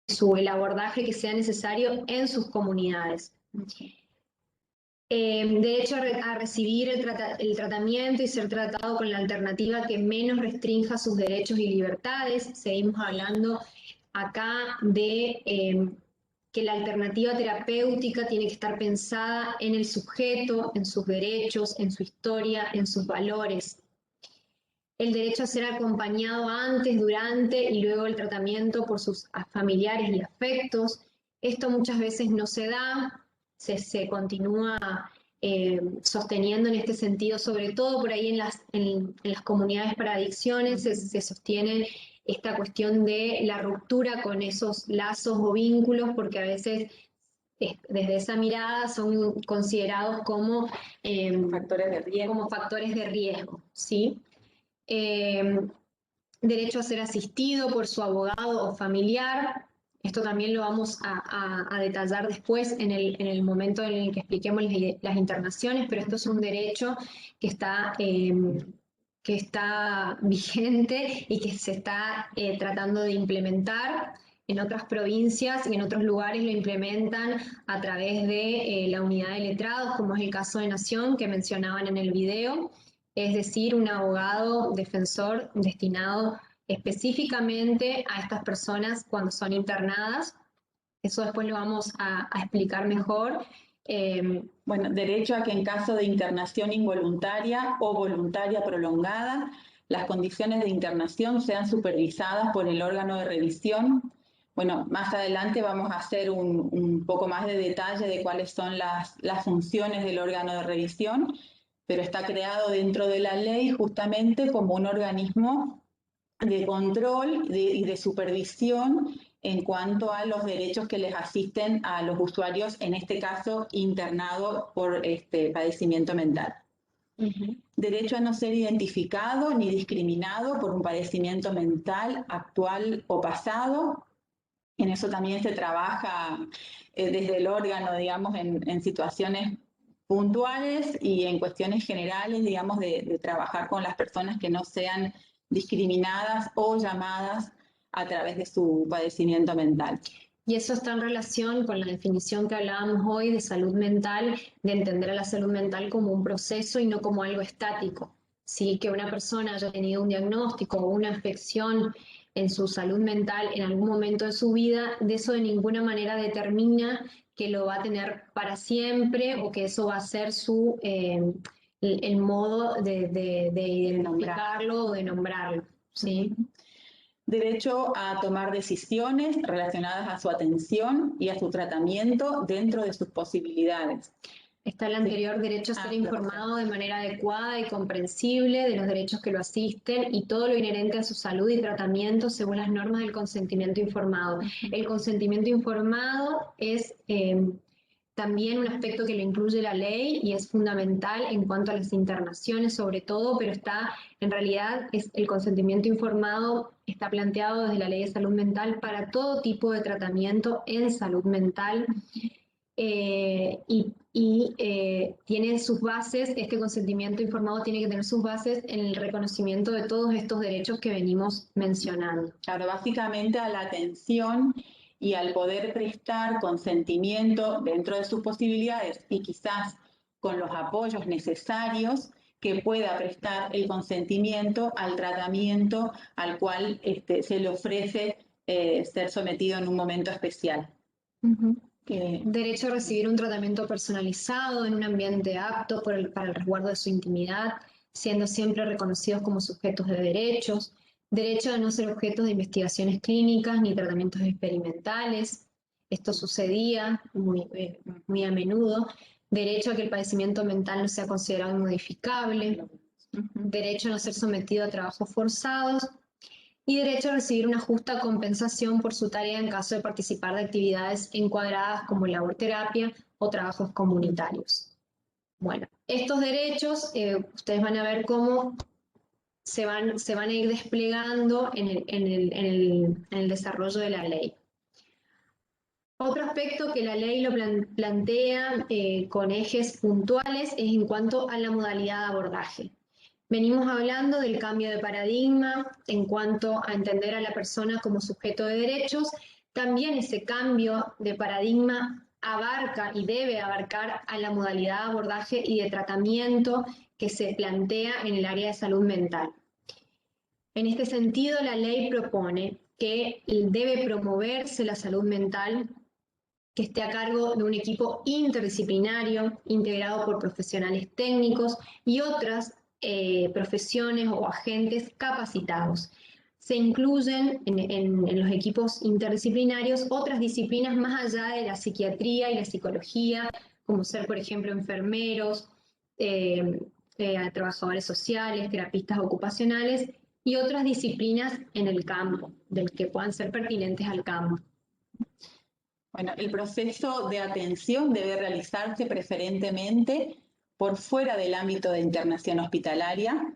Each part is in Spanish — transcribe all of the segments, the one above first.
el abordaje que sea necesario en sus comunidades. Derecho a recibir el tratamiento y ser tratado con la alternativa que menos restrinja sus derechos y libertades. Seguimos hablando acá de que la alternativa terapéutica tiene que estar pensada en el sujeto, en sus derechos, en su historia, en sus valores. El derecho a ser acompañado antes, durante y luego del tratamiento por sus familiares y afectos. Esto muchas veces no se da, se continúa sosteniendo en este sentido, sobre todo por ahí en las comunidades para adicciones, se sostiene esta cuestión de la ruptura con esos lazos o vínculos, porque a veces desde esa mirada son considerados como factores de riesgo, ¿sí? Derecho a ser asistido por su abogado o familiar. Esto también lo vamos a detallar después en el momento en el que expliquemos las internaciones, pero esto es un derecho que está vigente y que se está tratando de implementar. En otras provincias y en otros lugares lo implementan a través de la unidad de letrados, como es el caso de Nación que mencionaban en el video, es decir, un abogado defensor destinado específicamente a estas personas cuando son internadas. Eso después lo vamos a explicar mejor. Bueno, derecho a que en caso de internación involuntaria o voluntaria prolongada, las condiciones de internación sean supervisadas por el órgano de revisión. Bueno, más adelante vamos a hacer un poco más de detalle de cuáles son las funciones del órgano de revisión, pero está creado dentro de la ley justamente como un organismo de control y de supervisión en cuanto a los derechos que les asisten a los usuarios, en este caso internados por padecimiento mental. Derecho a no ser identificado ni discriminado por un padecimiento mental actual o pasado. En eso también se trabaja desde el órgano, digamos, en situaciones puntuales y en cuestiones generales, digamos, de trabajar con las personas que no sean discriminadas o llamadas a través de su padecimiento mental. Y eso está en relación con la definición que hablábamos hoy de salud mental, de entender a la salud mental como un proceso y no como algo estático. ¿Sí? Que una persona haya tenido un diagnóstico o una afección en su salud mental en algún momento de su vida, de eso de ninguna manera determina que lo va a tener para siempre o que eso va a ser el modo de identificarlo o de nombrarlo. ¿Sí? Derecho a tomar decisiones relacionadas a su atención y a su tratamiento dentro de sus posibilidades. Está el anterior, derecho a ser informado de manera adecuada y comprensible de los derechos que lo asisten y todo lo inherente a su salud y tratamiento según las normas del consentimiento informado. El consentimiento informado es también un aspecto que lo incluye la ley y es fundamental en cuanto a las internaciones sobre todo, pero en realidad el consentimiento informado está planteado desde la ley de salud mental para todo tipo de tratamiento en salud mental. Tiene sus bases, este consentimiento informado tiene que tener sus bases en el reconocimiento de todos estos derechos que venimos mencionando. Claro, básicamente a la atención y al poder prestar consentimiento dentro de sus posibilidades y quizás con los apoyos necesarios que pueda prestar el consentimiento al tratamiento al cual se le ofrece ser sometido en un momento especial. Derecho a recibir un tratamiento personalizado en un ambiente apto para el resguardo de su intimidad, siendo siempre reconocidos como sujetos de derechos. Derecho a no ser objetos de investigaciones clínicas ni tratamientos experimentales. Esto sucedía muy a menudo. Derecho a que el padecimiento mental no sea considerado inmodificable. Derecho a no ser sometido a trabajos forzados. Y derecho a recibir una justa compensación por su tarea en caso de participar de actividades encuadradas como laborterapia o trabajos comunitarios. Bueno, estos derechos ustedes van a ver cómo se van a ir desplegando en el desarrollo de la ley. Otro aspecto que la ley lo plantea con ejes puntuales es en cuanto a la modalidad de abordaje. Venimos hablando del cambio de paradigma en cuanto a entender a la persona como sujeto de derechos, también ese cambio de paradigma abarca y debe abarcar a la modalidad de abordaje y de tratamiento que se plantea en el área de salud mental. En este sentido, la ley propone que debe promoverse la salud mental que esté a cargo de un equipo interdisciplinario integrado por profesionales técnicos y otras profesiones o agentes capacitados. Se incluyen en los equipos interdisciplinarios otras disciplinas más allá de la psiquiatría y la psicología, como ser, por ejemplo, enfermeros, trabajadores sociales, terapistas ocupacionales y otras disciplinas en el campo, del que puedan ser pertinentes al campo. Bueno, el proceso de atención debe realizarse preferentemente por fuera del ámbito de internación hospitalaria,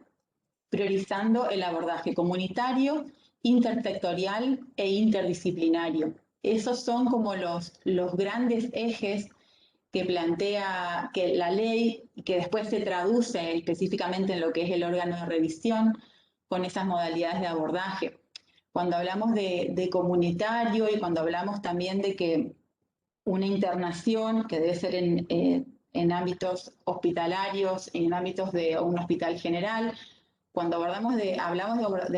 priorizando el abordaje comunitario, intersectorial e interdisciplinario. Esos son como los grandes ejes que plantea que la ley, que después se traduce específicamente en lo que es el órgano de revisión, con esas modalidades de abordaje. Cuando hablamos de comunitario y cuando hablamos también de que una internación que debe ser en ámbitos hospitalarios, en ámbitos de un hospital general, cuando hablamos de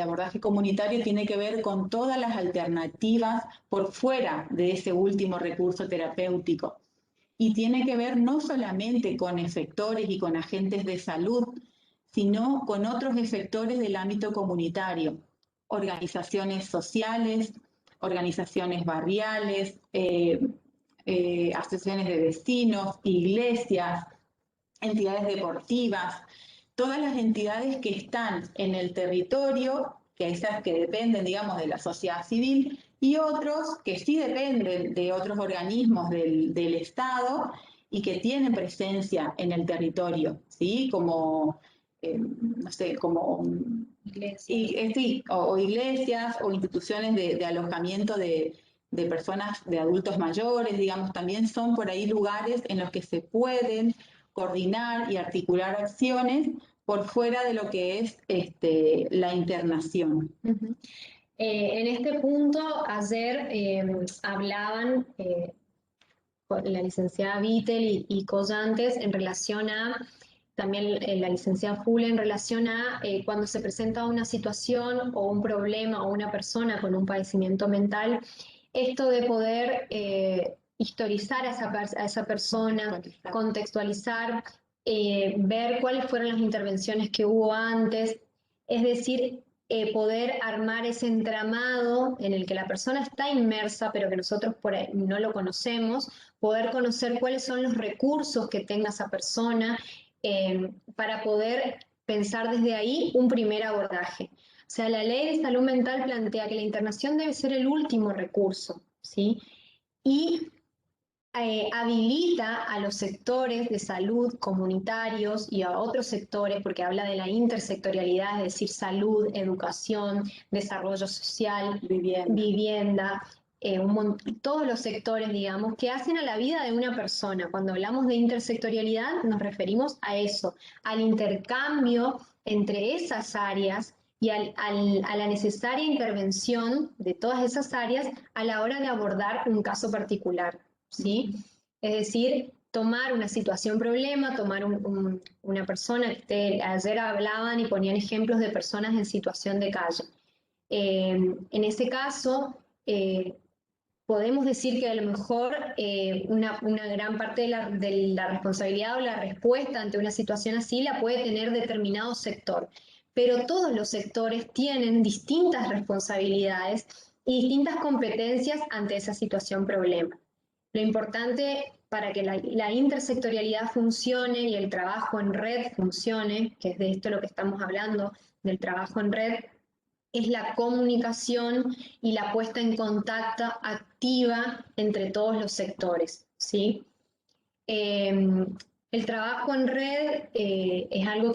abordaje comunitario, tiene que ver con todas las alternativas por fuera de ese último recurso terapéutico. Y tiene que ver no solamente con efectores y con agentes de salud, sino con otros efectores del ámbito comunitario, organizaciones sociales, organizaciones barriales, asociaciones de vecinos, iglesias, entidades deportivas, todas las entidades que están en el territorio, que esas que dependen, digamos, de la sociedad civil, y otros que sí dependen de otros organismos del Estado y que tienen presencia en el territorio, ¿sí? Como, no sé, como iglesias, sí, o iglesias o instituciones de alojamiento de personas, de adultos mayores, digamos, también son por ahí lugares en los que se pueden coordinar y articular acciones por fuera de lo que es la internación. Uh-huh. En este punto, ayer hablaban la licenciada Vittel y Collantes en relación a, también la licenciada Fuller, en relación a cuando se presenta una situación o un problema o una persona con un padecimiento mental, esto de poder historizar a esa persona, contextualizar, ver cuáles fueron las intervenciones que hubo antes, es decir, poder armar ese entramado en el que la persona está inmersa, pero que nosotros por ahí no lo conocemos, poder conocer cuáles son los recursos que tenga esa persona para poder pensar desde ahí un primer abordaje. O sea, la ley de salud mental plantea que la internación debe ser el último recurso, ¿sí? Y habilita a los sectores de salud comunitarios y a otros sectores, porque habla de la intersectorialidad, es decir, salud, educación, desarrollo social, vivienda, todos los sectores, digamos, que hacen a la vida de una persona. Cuando hablamos de intersectorialidad, nos referimos a eso, al intercambio entre esas áreas y a la necesaria intervención de todas esas áreas a la hora de abordar un caso particular, ¿sí? Es decir, tomar una situación problema, tomar una persona que ayer hablaban y ponían ejemplos de personas en situación de calle. En ese caso, podemos decir que a lo mejor una gran parte de la responsabilidad o la respuesta ante una situación así la puede tener determinado sector, pero todos los sectores tienen distintas responsabilidades y distintas competencias ante esa situación problema. Lo importante para que la intersectorialidad funcione y el trabajo en red funcione, que es de esto lo que estamos hablando, del trabajo en red, es la comunicación y la puesta en contacto activa entre todos los sectores, ¿sí? El trabajo en red es algo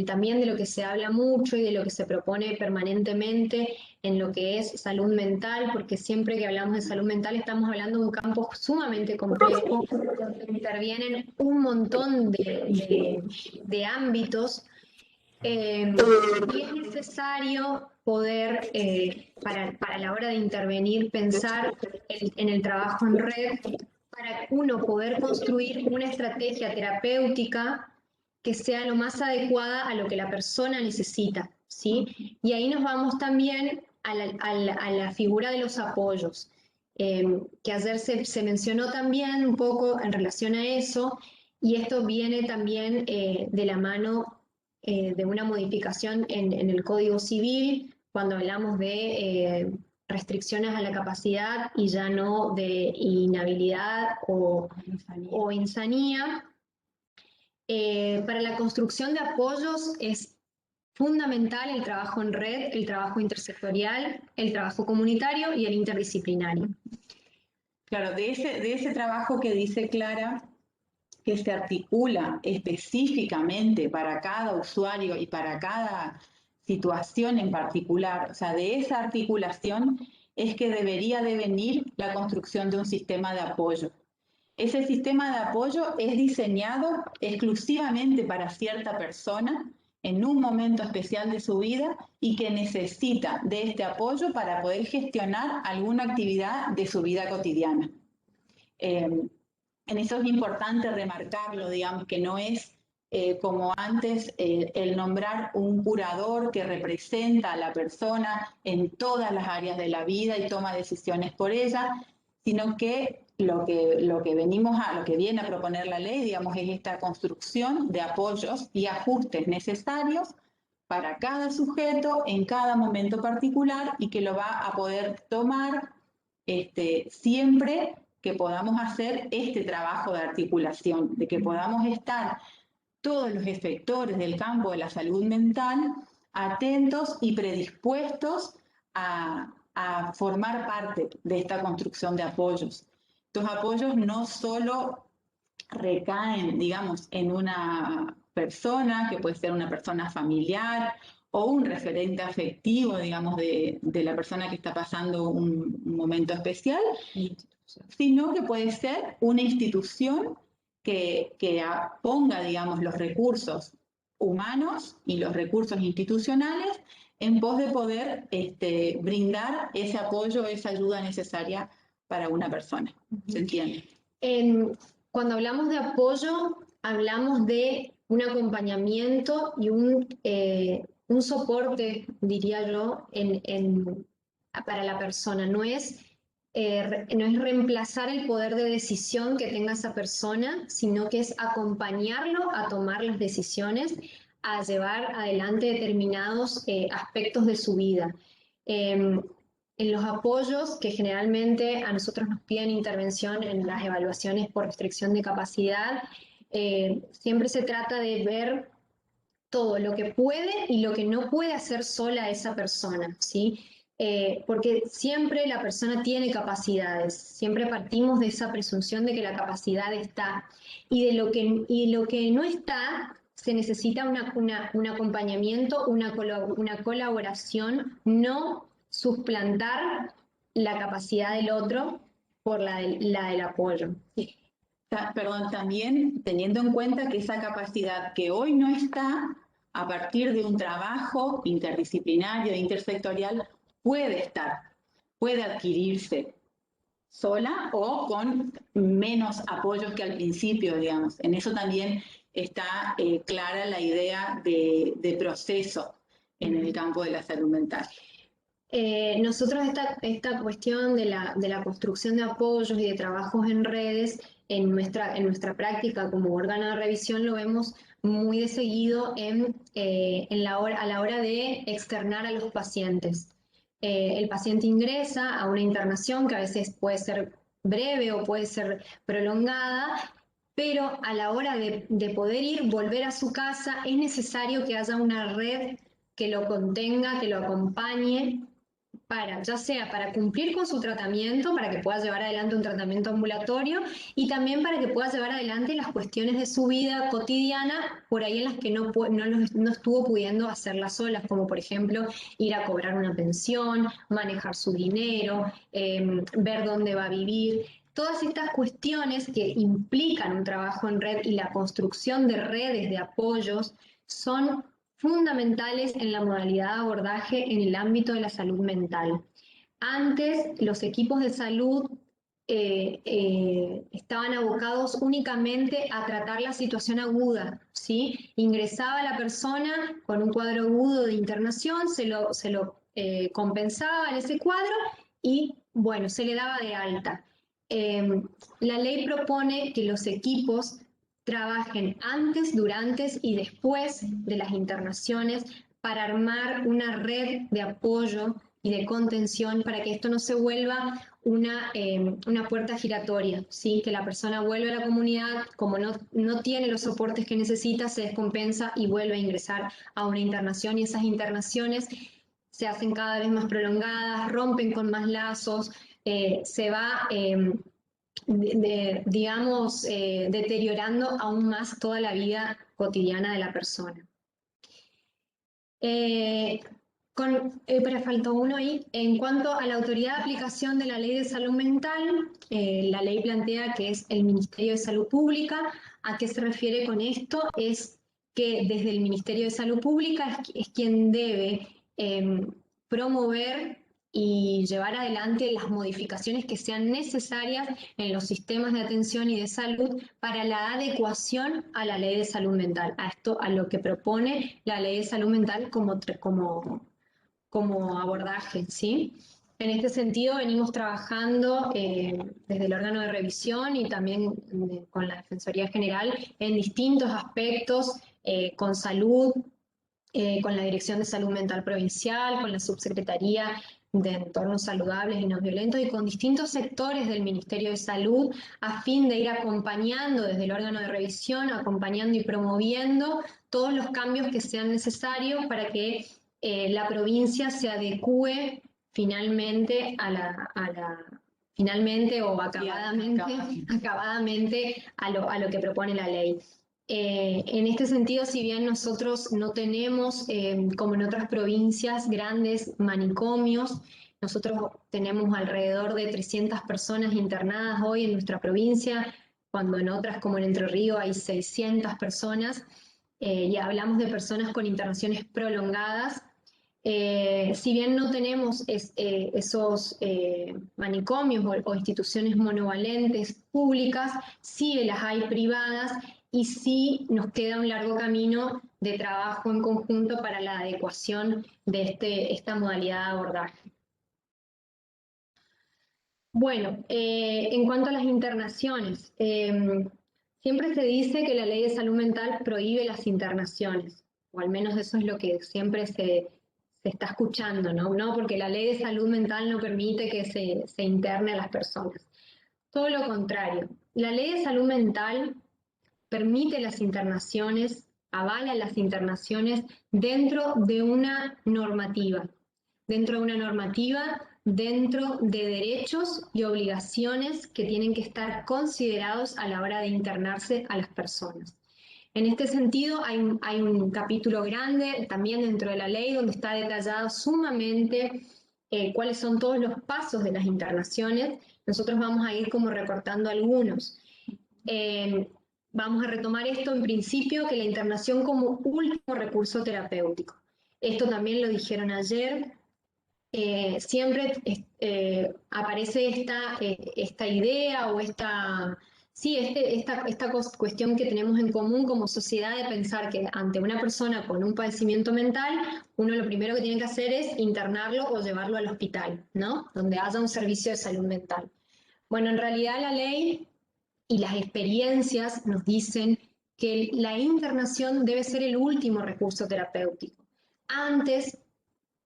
también de lo que se habla mucho y de lo que se propone permanentemente en lo que es salud mental, porque siempre que hablamos de salud mental estamos hablando de un campo sumamente complejo, donde intervienen un montón de ámbitos. Y es necesario poder, para la hora de intervenir, pensar en el trabajo en red, para uno poder construir una estrategia terapéutica que sea lo más adecuada a lo que la persona necesita, ¿sí? Y ahí nos vamos también a la figura de los apoyos, que ayer se mencionó también un poco en relación a eso, y esto viene también de la mano de una modificación en el Código Civil, cuando hablamos de restricciones a la capacidad y ya no de inhabilidad o insanía. Para la construcción de apoyos es fundamental el trabajo en red, el trabajo intersectorial, el trabajo comunitario y el interdisciplinario. Claro, de ese trabajo que dice Clara, que se articula específicamente para cada usuario y para cada situación en particular, o sea, de esa articulación es que debería de venir la construcción de un sistema de apoyo. Ese sistema de apoyo es diseñado exclusivamente para cierta persona en un momento especial de su vida y que necesita de este apoyo para poder gestionar alguna actividad de su vida cotidiana. En eso es importante remarcarlo, digamos, que no es como antes el nombrar un curador que representa a la persona en todas las áreas de la vida y toma decisiones por ella, sino que lo que viene a proponer la ley, digamos, es esta construcción de apoyos y ajustes necesarios para cada sujeto en cada momento particular y que lo va a poder tomar siempre que podamos hacer este trabajo de articulación, de que podamos estar todos los efectores del campo de la salud mental atentos y predispuestos a formar parte de esta construcción de apoyos. Estos apoyos no solo recaen, digamos, en una persona, que puede ser una persona familiar o un referente afectivo, digamos, de la persona que está pasando un momento especial, sino que puede ser una institución que ponga, digamos, los recursos humanos y los recursos institucionales en pos de poder brindar ese apoyo, esa ayuda necesaria para una persona. ¿Se entiende? Cuando hablamos de apoyo, hablamos de un acompañamiento y un soporte, diría yo, para la persona. No es reemplazar el poder de decisión que tenga esa persona, sino que es acompañarlo a tomar las decisiones, a llevar adelante determinados aspectos de su vida. En los apoyos, que generalmente a nosotros nos piden intervención en las evaluaciones por restricción de capacidad, siempre se trata de ver todo lo que puede y lo que no puede hacer sola esa persona, ¿sí? Porque siempre la persona tiene capacidades, siempre partimos de esa presunción de que la capacidad está, y lo que no está, se necesita un acompañamiento, una colaboración, no suplantar la capacidad del otro por la del apoyo. Perdón, también teniendo en cuenta que esa capacidad que hoy no está, a partir de un trabajo interdisciplinario e intersectorial, puede estar, puede adquirirse sola o con menos apoyos que al principio, digamos. En eso también está clara la idea de proceso en el campo de la salud mental. Nosotros esta cuestión de la construcción de apoyos y de trabajos en redes, en nuestra práctica como órgano de revisión, lo vemos muy de seguido a la hora de externar a los pacientes. El paciente ingresa a una internación que a veces puede ser breve o puede ser prolongada, pero a la hora de poder volver a su casa, es necesario que haya una red que lo contenga, que lo acompañe, ya sea para cumplir con su tratamiento, para que pueda llevar adelante un tratamiento ambulatorio, y también para que pueda llevar adelante las cuestiones de su vida cotidiana, por ahí en las que no estuvo pudiendo hacerlas solas, como por ejemplo ir a cobrar una pensión, manejar su dinero, ver dónde va a vivir. Todas estas cuestiones que implican un trabajo en red y la construcción de redes de apoyos son fundamentales en la modalidad de abordaje en el ámbito de la salud mental. Antes, los equipos de salud estaban abocados únicamente a tratar la situación aguda, ¿sí? Ingresaba la persona con un cuadro agudo de internación, se lo compensaba en ese cuadro y, bueno, se le daba de alta. La ley propone que los equipos trabajen antes, durante y después de las internaciones para armar una red de apoyo y de contención para que esto no se vuelva una puerta giratoria, ¿sí? Que la persona vuelve a la comunidad, como no tiene los soportes que necesita, se descompensa y vuelve a ingresar a una internación, y esas internaciones se hacen cada vez más prolongadas, rompen con más lazos, se va, digamos, deteriorando aún más toda la vida cotidiana de la persona. Pero faltó uno ahí. En cuanto a la autoridad de aplicación de la Ley de Salud Mental, la ley plantea que es el Ministerio de Salud Pública. ¿A qué se refiere con esto? Es que desde el Ministerio de Salud Pública es quien debe promover y llevar adelante las modificaciones que sean necesarias en los sistemas de atención y de salud para la adecuación a la Ley de Salud Mental, a lo que propone la Ley de Salud Mental como abordaje, ¿sí? En este sentido venimos trabajando desde el órgano de revisión y también con la Defensoría General en distintos aspectos, con salud, con la Dirección de Salud Mental Provincial, con la Subsecretaría de Entornos Saludables y No Violentos y con distintos sectores del Ministerio de Salud a fin de ir acompañando desde el órgano de revisión, acompañando y promoviendo todos los cambios que sean necesarios para que la provincia se adecúe finalmente finalmente o acabadamente a lo que propone la ley. En este sentido, si bien nosotros no tenemos, como en otras provincias, grandes manicomios, nosotros tenemos alrededor de 300 personas internadas hoy en nuestra provincia, cuando en otras, como en Entre Ríos, hay 600 personas, y hablamos de personas con internaciones prolongadas. Si bien no tenemos esos manicomios o instituciones monovalentes públicas, sí las hay privadas y sí nos queda un largo camino de trabajo en conjunto para la adecuación de esta modalidad de abordaje. Bueno, en cuanto a las internaciones, siempre se dice que la Ley de Salud Mental prohíbe las internaciones, o al menos eso es lo que siempre se está escuchando, ¿no? Porque la Ley de Salud Mental no permite que se interne a las personas. Todo lo contrario, la Ley de Salud Mental permite las internaciones, avala las internaciones dentro de una normativa, dentro de derechos y obligaciones que tienen que estar considerados a la hora de internarse a las personas. En este sentido, hay un capítulo grande también dentro de la ley donde está detallado sumamente cuáles son todos los pasos de las internaciones. Nosotros vamos a ir como recortando algunos. Vamos a retomar esto en principio, que la internación como último recurso terapéutico. Esto también lo dijeron ayer. Siempre aparece esta idea o esta cuestión que tenemos en común como sociedad de pensar que ante una persona con un padecimiento mental, uno lo primero que tiene que hacer es internarlo o llevarlo al hospital, ¿no? Donde haya un servicio de salud mental. Bueno, en realidad la ley y las experiencias nos dicen que la internación debe ser el último recurso terapéutico. Antes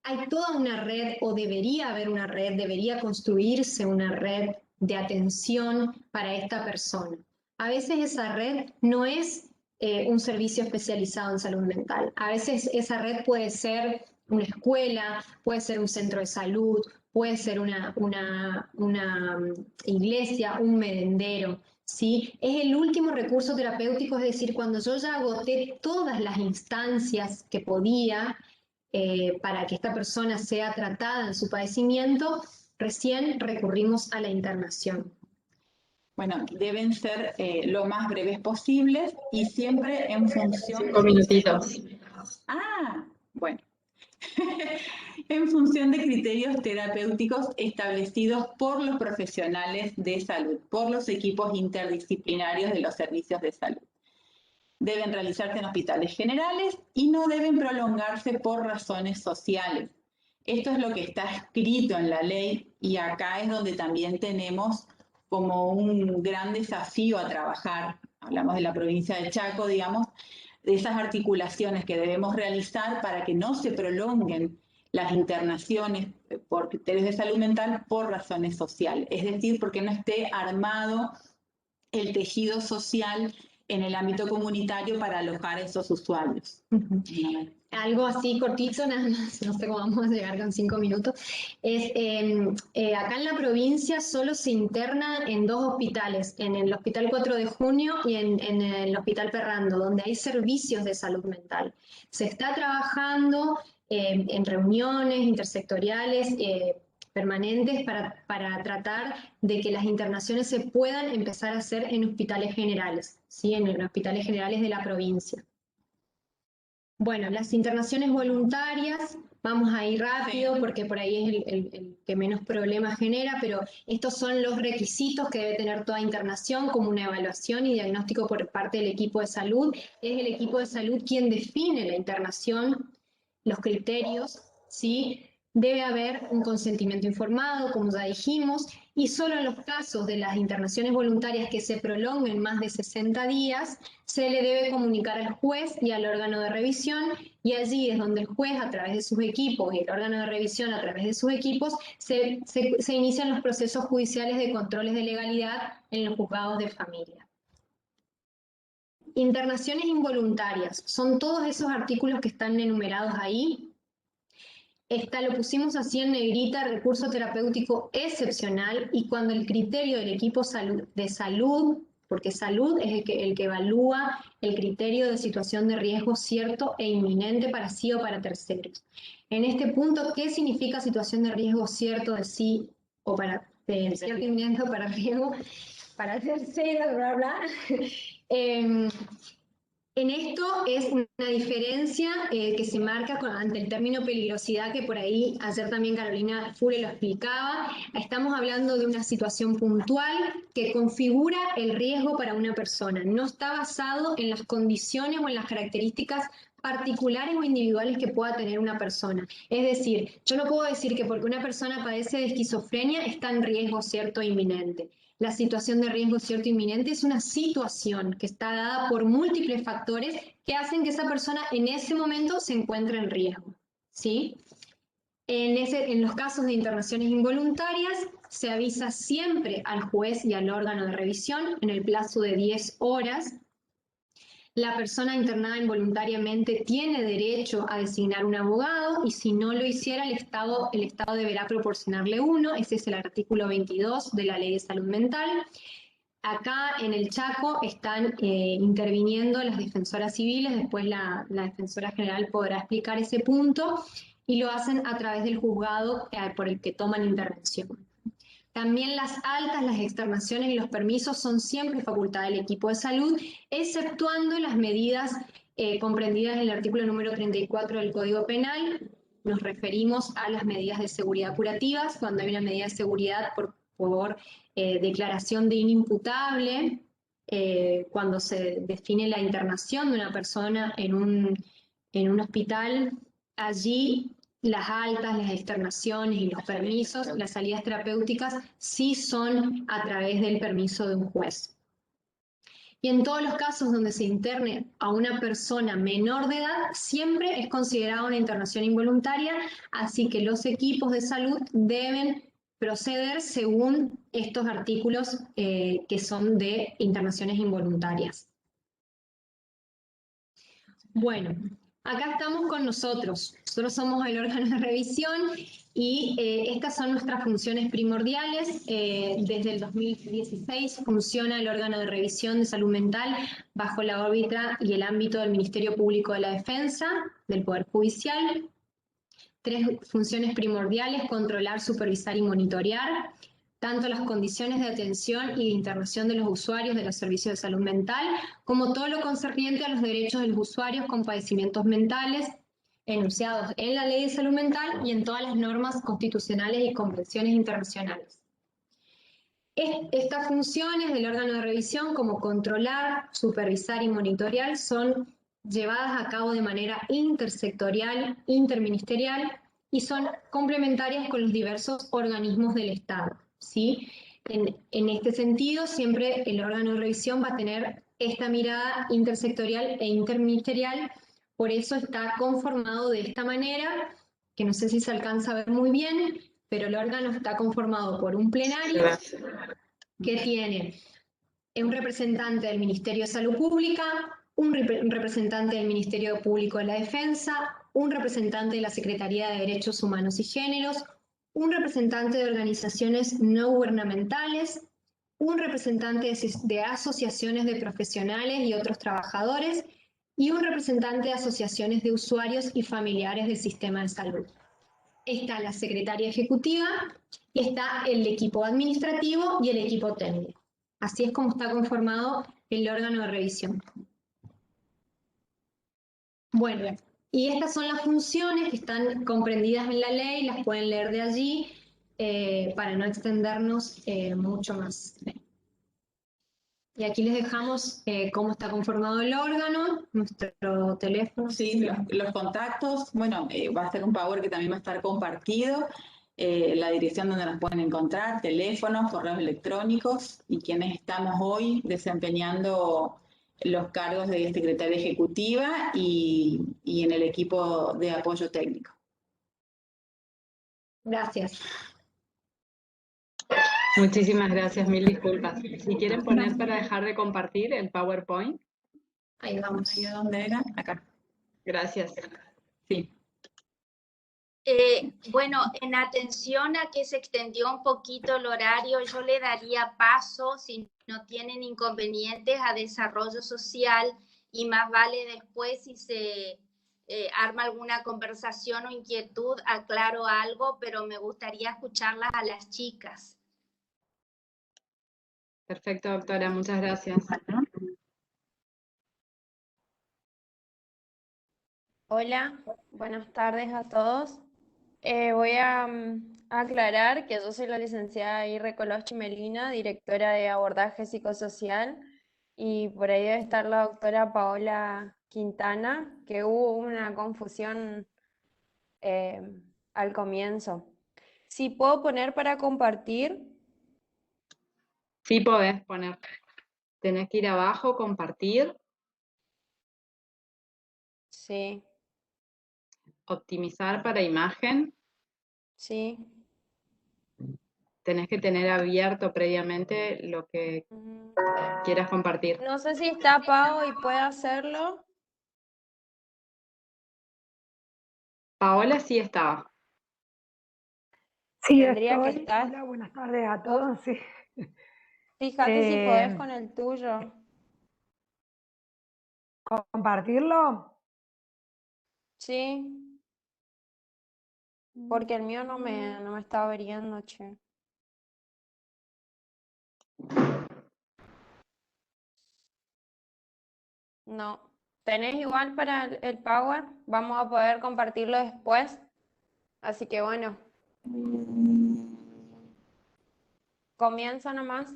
hay toda una red, o debería haber una red, debería construirse una red de atención para esta persona. A veces esa red no es un servicio especializado en salud mental. A veces esa red puede ser una escuela, puede ser un centro de salud, puede ser una iglesia, un merendero, ¿sí? Es el último recurso terapéutico, es decir, cuando yo ya agoté todas las instancias que podía para que esta persona sea tratada en su padecimiento, recién recurrimos a la internación. Bueno, deben ser lo más breves posibles y siempre en función... 5 minutitos. Bueno. En función de criterios terapéuticos establecidos por los profesionales de salud, por los equipos interdisciplinarios de los servicios de salud. Deben realizarse en hospitales generales y no deben prolongarse por razones sociales. Esto es lo que está escrito en la ley y acá es donde también tenemos como un gran desafío a trabajar. Hablamos de la provincia de Chaco, digamos, de esas articulaciones que debemos realizar para que no se prolonguen las internaciones por criterios de salud mental por razones sociales. Es decir, porque no esté armado el tejido social en el ámbito comunitario para alojar a esos usuarios. Algo así cortito, nada más, no sé cómo vamos a llegar con 5 minutos, es acá en la provincia solo se interna en 2 hospitales, en el Hospital 4 de Junio y en el Hospital Perrando, donde hay servicios de salud mental. Se está trabajando en reuniones intersectoriales permanentes para tratar de que las internaciones se puedan empezar a hacer en hospitales generales, ¿sí? En hospitales generales de la provincia. Bueno, las internaciones voluntarias, vamos a ir rápido porque por ahí es el que menos problemas genera, pero estos son los requisitos que debe tener toda internación, como una evaluación y diagnóstico por parte del equipo de salud. Es el equipo de salud quien define la internación, los criterios, ¿sí? Debe haber un consentimiento informado, como ya dijimos, y solo en los casos de las internaciones voluntarias que se prolonguen más de 60 días, se le debe comunicar al juez y al órgano de revisión, y allí es donde el juez, a través de sus equipos, y el órgano de revisión, a través de sus equipos, se inician los procesos judiciales de controles de legalidad en los juzgados de familia. Internaciones involuntarias, son todos esos artículos que están enumerados ahí. Lo pusimos así en negrita, recurso terapéutico excepcional, y cuando el criterio del equipo de salud, porque salud es el que evalúa el criterio de situación de riesgo cierto e inminente para sí o para terceros. En este punto, ¿qué significa situación de riesgo cierto de sí o para cierto inminente o para riesgo para terceros, bla, bla? En esto es una diferencia que se marca ante el término peligrosidad, que por ahí ayer también Carolina Fure lo explicaba. Estamos hablando de una situación puntual que configura el riesgo para una persona. No está basado en las condiciones o en las características particulares o individuales que pueda tener una persona. Es decir, yo no puedo decir que porque una persona padece de esquizofrenia está en riesgo cierto e inminente. La situación de riesgo cierto inminente es una situación que está dada por múltiples factores que hacen que esa persona en ese momento se encuentre en riesgo, ¿sí? En los casos de internaciones involuntarias se avisa siempre al juez y al órgano de revisión en el plazo de 10 horas. La persona internada involuntariamente tiene derecho a designar un abogado y si no lo hiciera el Estado deberá proporcionarle uno. Ese es el artículo 22 de la Ley de Salud Mental. Acá en el Chaco están interviniendo las defensoras civiles, después la defensora general podrá explicar ese punto y lo hacen a través del juzgado por el que toman intervención. También las altas, las externaciones y los permisos son siempre facultad del equipo de salud, exceptuando las medidas comprendidas en el artículo número 34 del Código Penal. Nos referimos a las medidas de seguridad curativas, cuando hay una medida de seguridad por declaración de inimputable, cuando se define la internación de una persona en un hospital, allí las altas, las externaciones y los permisos, las salidas terapéuticas, sí son a través del permiso de un juez. Y en todos los casos donde se interne a una persona menor de edad, siempre es considerada una internación involuntaria, así que los equipos de salud deben proceder según estos artículos que son de internaciones involuntarias. Bueno, acá estamos con nosotros. Nosotros somos el órgano de revisión y estas son nuestras funciones primordiales. Desde el 2016 funciona el órgano de revisión de salud mental bajo la órbita y el ámbito del Ministerio Público de la Defensa, del Poder Judicial. 3 funciones primordiales: controlar, supervisar y monitorear. tanto las condiciones de atención y de internación de los usuarios de los servicios de salud mental, como todo lo concerniente a los derechos de los usuarios con padecimientos mentales enunciados en la Ley de Salud Mental y en todas las normas constitucionales y convenciones internacionales. Estas funciones del órgano de revisión, como controlar, supervisar y monitorear, son llevadas a cabo de manera intersectorial, interministerial y son complementarias con los diversos organismos del Estado, ¿sí? En este sentido, siempre el órgano de revisión va a tener esta mirada intersectorial e interministerial, por eso está conformado de esta manera, que no sé si se alcanza a ver muy bien, pero el órgano está conformado por un plenario que tiene un representante del Ministerio de Salud Pública, un representante del Ministerio Público de la Defensa, un representante de la Secretaría de Derechos Humanos y Géneros, un representante de organizaciones no gubernamentales, un representante de asociaciones de profesionales y otros trabajadores y un representante de asociaciones de usuarios y familiares del sistema de salud. Está la secretaria ejecutiva y está el equipo administrativo y el equipo técnico. Así es como está conformado el órgano de revisión. Bueno, y estas son las funciones que están comprendidas en la ley, las pueden leer de allí para no extendernos mucho más. Y aquí les dejamos cómo está conformado el órgano, nuestro teléfono. Sí, los contactos, bueno, va a ser un Power que también va a estar compartido, la dirección donde nos pueden encontrar, teléfonos, correos electrónicos y quienes estamos hoy desempeñando los cargos de secretaria ejecutiva y en el equipo de apoyo técnico. Gracias. Muchísimas gracias, mil disculpas. Si quieren poner para dejar de compartir el PowerPoint. Ahí vamos. ¿Ahí dónde era? Acá. Gracias. Sí. Bueno, en atención a que se extendió un poquito el horario, yo le daría paso, si no tienen inconvenientes, a desarrollo social y más vale después si se arma alguna conversación o inquietud, aclaro algo, pero me gustaría escucharlas a las chicas. Perfecto, doctora, muchas gracias. Hola, buenas tardes a todos. Voy a aclarar que yo soy la licenciada Irre Colosch Melina, directora de abordaje psicosocial, y por ahí debe estar la doctora Paola Quintana, que hubo una confusión al comienzo. Si puedo poner para compartir. Sí podés poner. Tenés que ir abajo, compartir, Sí, optimizar para imagen. sí. Tenés que tener abierto previamente lo que quieras compartir. No sé si está Pao y puede hacerlo. Paola sí estaba. Sí, Tendría que estoy. estar. Hola, buenas tardes a todos. Sí. Fíjate si podés con el tuyo. ¿Compartirlo? Sí, porque el mío no me está abriendo, che. No. ¿Tenés igual para el Power? Vamos a poder compartirlo después. Así que bueno. Comienza nomás.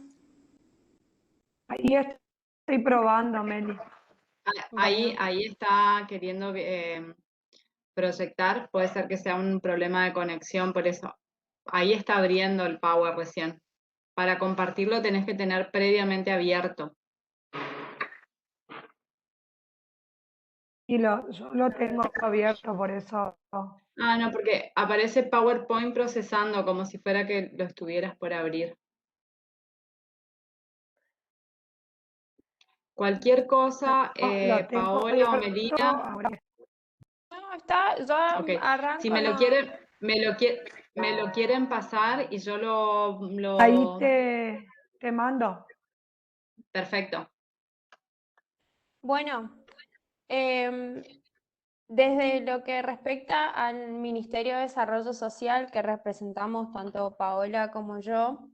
Ahí estoy probando, Meli. Ahí está queriendo proyectar, puede ser que sea un problema de conexión, por eso. Ahí está abriendo el Power recién. Para compartirlo tenés que tener previamente abierto. Y yo lo tengo abierto, por eso. Ah, no, porque aparece PowerPoint procesando como si fuera que lo estuvieras por abrir. Cualquier cosa, Lo tengo Paola o abierto Melina. ahora. No, está, ya Ok, si arranco. me lo quieren pasar y yo lo... Ahí te mando. Perfecto. Bueno, desde lo que respecta al Ministerio de Desarrollo Social, que representamos tanto Paola como yo,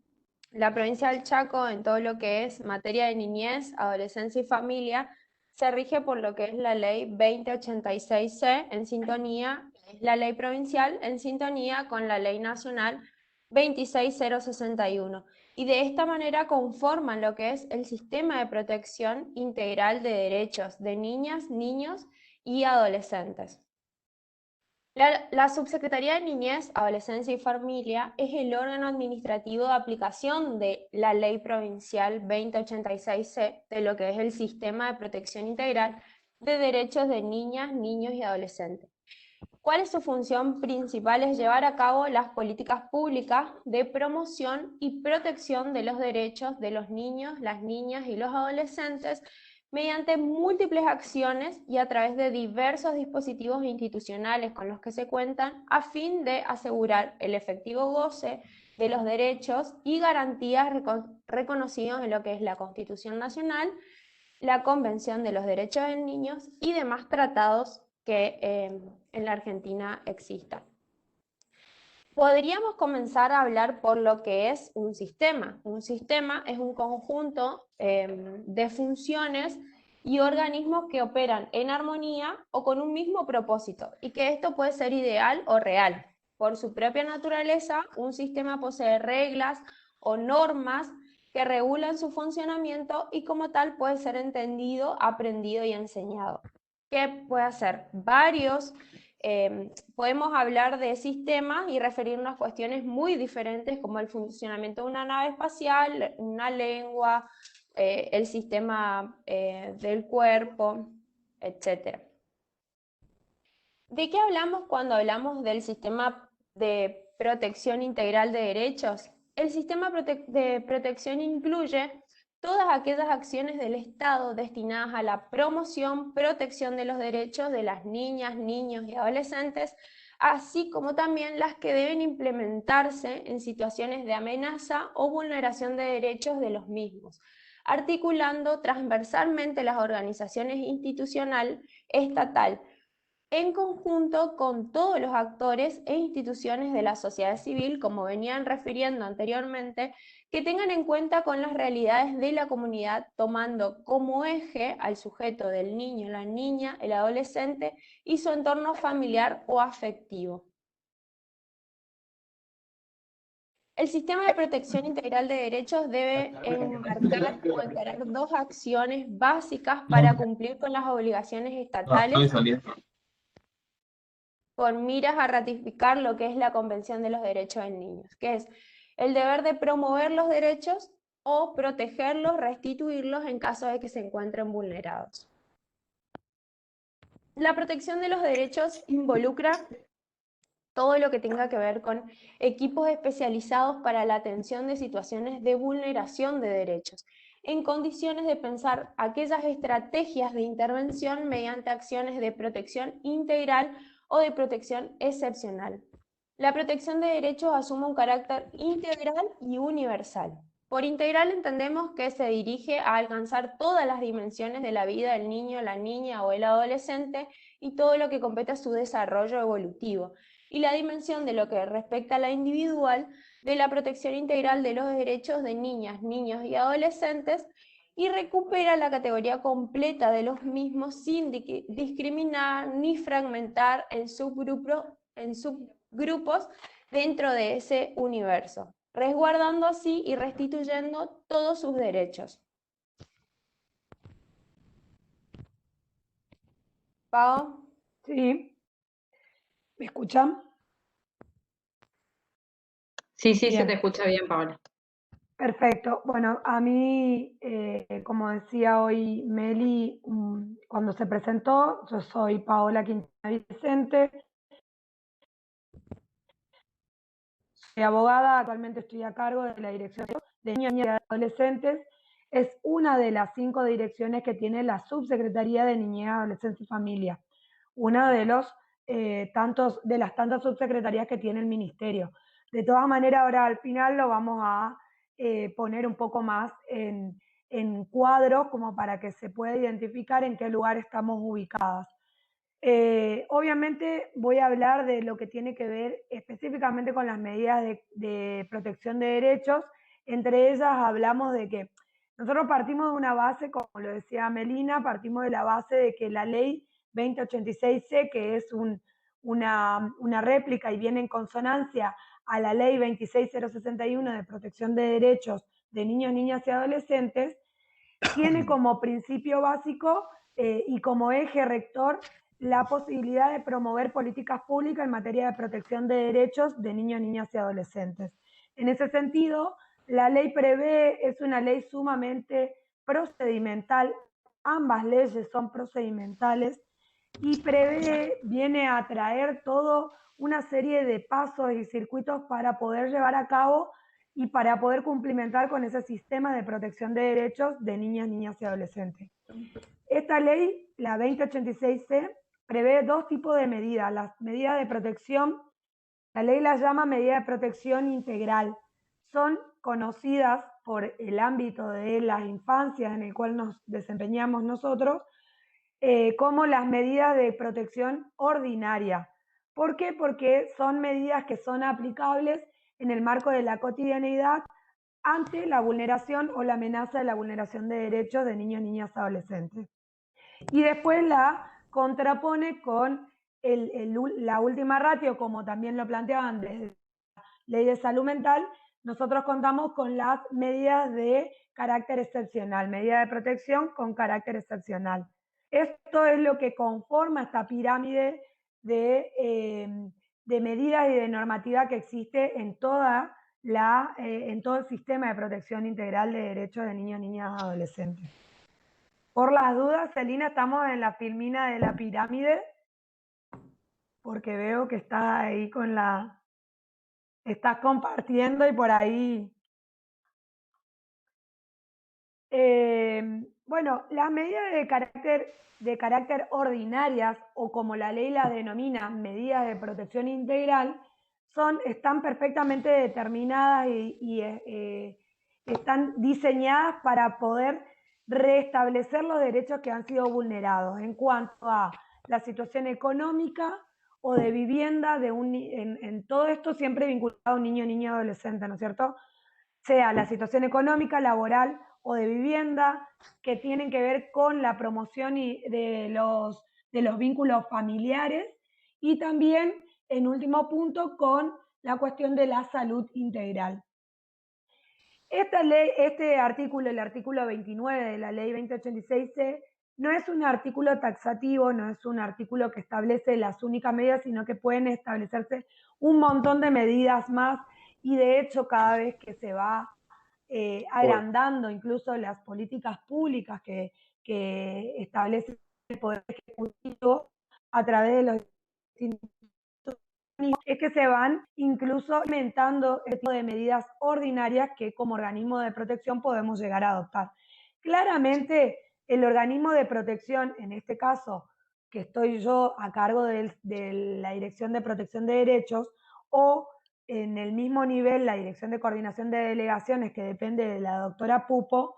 La provincia del Chaco, en todo lo que es materia de niñez, adolescencia y familia, se rige por lo que es la ley 2086C en sintonía, es la ley provincial en sintonía con la ley nacional 26061. Y de esta manera conforman lo que es el sistema de protección integral de derechos de niñas, niños y adolescentes. La Subsecretaría de Niñez, Adolescencia y Familia es el órgano administrativo de aplicación de la Ley Provincial 2086C de lo que es el Sistema de Protección Integral de Derechos de Niñas, Niños y Adolescentes. ¿Cuál es su función principal? Es llevar a cabo las políticas públicas de promoción y protección de los derechos de los niños, las niñas y los adolescentes mediante múltiples acciones y a través de diversos dispositivos institucionales con los que se cuentan a fin de asegurar el efectivo goce de los derechos y garantías reconocidos en lo que es la Constitución Nacional, la Convención de los Derechos de Niños y demás tratados que en la Argentina existan. Podríamos comenzar a hablar por lo que es un sistema. Un sistema es un conjunto de funciones y organismos que operan en armonía o con un mismo propósito, y que esto puede ser ideal o real. Por su propia naturaleza, un sistema posee reglas o normas que regulan su funcionamiento y como tal puede ser entendido, aprendido y enseñado. ¿Qué puede hacer? Podemos hablar de sistemas y referirnos a cuestiones muy diferentes como el funcionamiento de una nave espacial, una lengua, el sistema del cuerpo, etc. ¿De qué hablamos cuando hablamos del sistema de protección integral de derechos? El sistema de protección incluye todas aquellas acciones del Estado destinadas a la promoción, protección de los derechos de las niñas, niños y adolescentes, así como también las que deben implementarse en situaciones de amenaza o vulneración de derechos de los mismos, articulando transversalmente las organizaciones institucional, estatal, en conjunto con todos los actores e instituciones de la sociedad civil, como venían refiriendo anteriormente, que tengan en cuenta con las realidades de la comunidad, tomando como eje al sujeto del niño, la niña, el adolescente y su entorno familiar o afectivo. El sistema de protección integral de derechos debe enmarcar o encarar dos acciones básicas para cumplir con las obligaciones estatales con miras a ratificar lo que es la Convención de los Derechos del Niño, que es el deber de promover los derechos o protegerlos, restituirlos en caso de que se encuentren vulnerados. La protección de los derechos involucra todo lo que tenga que ver con equipos especializados para la atención de situaciones de vulneración de derechos, en condiciones de pensar aquellas estrategias de intervención mediante acciones de protección integral o de protección excepcional. La protección de derechos asume un carácter integral y universal. Por integral entendemos que se dirige a alcanzar todas las dimensiones de la vida del niño, la niña o el adolescente y todo lo que compete a su desarrollo evolutivo. Y la dimensión de lo que respecta a la individual, de la protección integral de los derechos de niñas, niños y adolescentes, y recupera la categoría completa de los mismos sin discriminar ni fragmentar en subgrupos dentro de ese universo, resguardando así y restituyendo todos sus derechos. ¿Pau? Sí. ¿Me escuchan? Sí, sí, se Bien. te escucha bien, Paola. Perfecto. Bueno, a mí, como decía hoy Meli, cuando se presentó, yo soy Paola Quintana Vicente, soy abogada, actualmente estoy a cargo de la Dirección de Niños y Adolescentes. Es una de las 5 direcciones que tiene la Subsecretaría de Niñez, Adolescencia y Familia, una de las tantas subsecretarías que tiene el Ministerio. De todas maneras, ahora al final lo vamos a poner un poco más en cuadros como para que se pueda identificar en qué lugar estamos ubicadas. Obviamente voy a hablar de lo que tiene que ver específicamente con las medidas de protección de derechos Entre ellas hablamos de que nosotros partimos de una base, como lo decía Melina, partimos de la base de que la ley 2086C, que es una réplica y viene en consonancia a la ley 26061 de protección de derechos de niños, niñas y adolescentes, tiene como principio básico y como eje rector la posibilidad de promover políticas públicas en materia de protección de derechos de niños, niñas y adolescentes. En ese sentido, la ley prevé, es una ley sumamente procedimental, ambas leyes son procedimentales, y prevé, viene a traer todo una serie de pasos y circuitos para poder llevar a cabo y para poder cumplimentar con ese sistema de protección de derechos de niñas, niñas y adolescentes. Esta ley, la 2086C, prevé dos tipos de medidas. Las medidas de protección, la ley las llama medidas de protección integral. Son conocidas por el ámbito de las infancias en el cual nos desempeñamos nosotros, como las medidas de protección ordinaria. ¿Por qué? Porque son medidas que son aplicables en el marco de la cotidianeidad ante la vulneración o la amenaza de la vulneración de derechos de niños, niñas y adolescentes. Y después la contrapone con la última ratio, como también lo planteaban desde la ley de salud mental. Nosotros contamos con las medidas de carácter excepcional, medidas de protección con carácter excepcional. Esto es lo que conforma esta pirámide de medidas y de normativa que existe en todo el sistema de protección integral de derechos de niños, niñas y adolescentes. Por las dudas, Celina, estamos en la filmina de la pirámide, porque veo que estás ahí estás compartiendo y por ahí. Bueno, las medidas de carácter ordinarias, o como la ley las denomina, medidas de protección integral, están perfectamente determinadas y están diseñadas para poder restablecer los derechos que han sido vulnerados en cuanto a la situación económica o de vivienda, en todo esto siempre vinculado a un niño, niña, adolescente, ¿no es cierto? Sea la situación económica, laboral o de vivienda, que tienen que ver con la promoción de los vínculos familiares, y también, en último punto, con la cuestión de la salud integral. Esta ley, este artículo, el artículo 29 de la ley 2086C, no es un artículo taxativo, no es un artículo que establece las únicas medidas, sino que pueden establecerse un montón de medidas más, y de hecho cada vez que se va agrandando incluso las políticas públicas que establece el Poder Ejecutivo a través de los distintos, es que se van incluso aumentando el tipo de medidas ordinarias que como organismo de protección podemos llegar a adoptar. Claramente, el organismo de protección, en este caso, que estoy yo a cargo de la Dirección de Protección de Derechos, o en el mismo nivel la Dirección de Coordinación de Delegaciones, que depende de la doctora Pupo,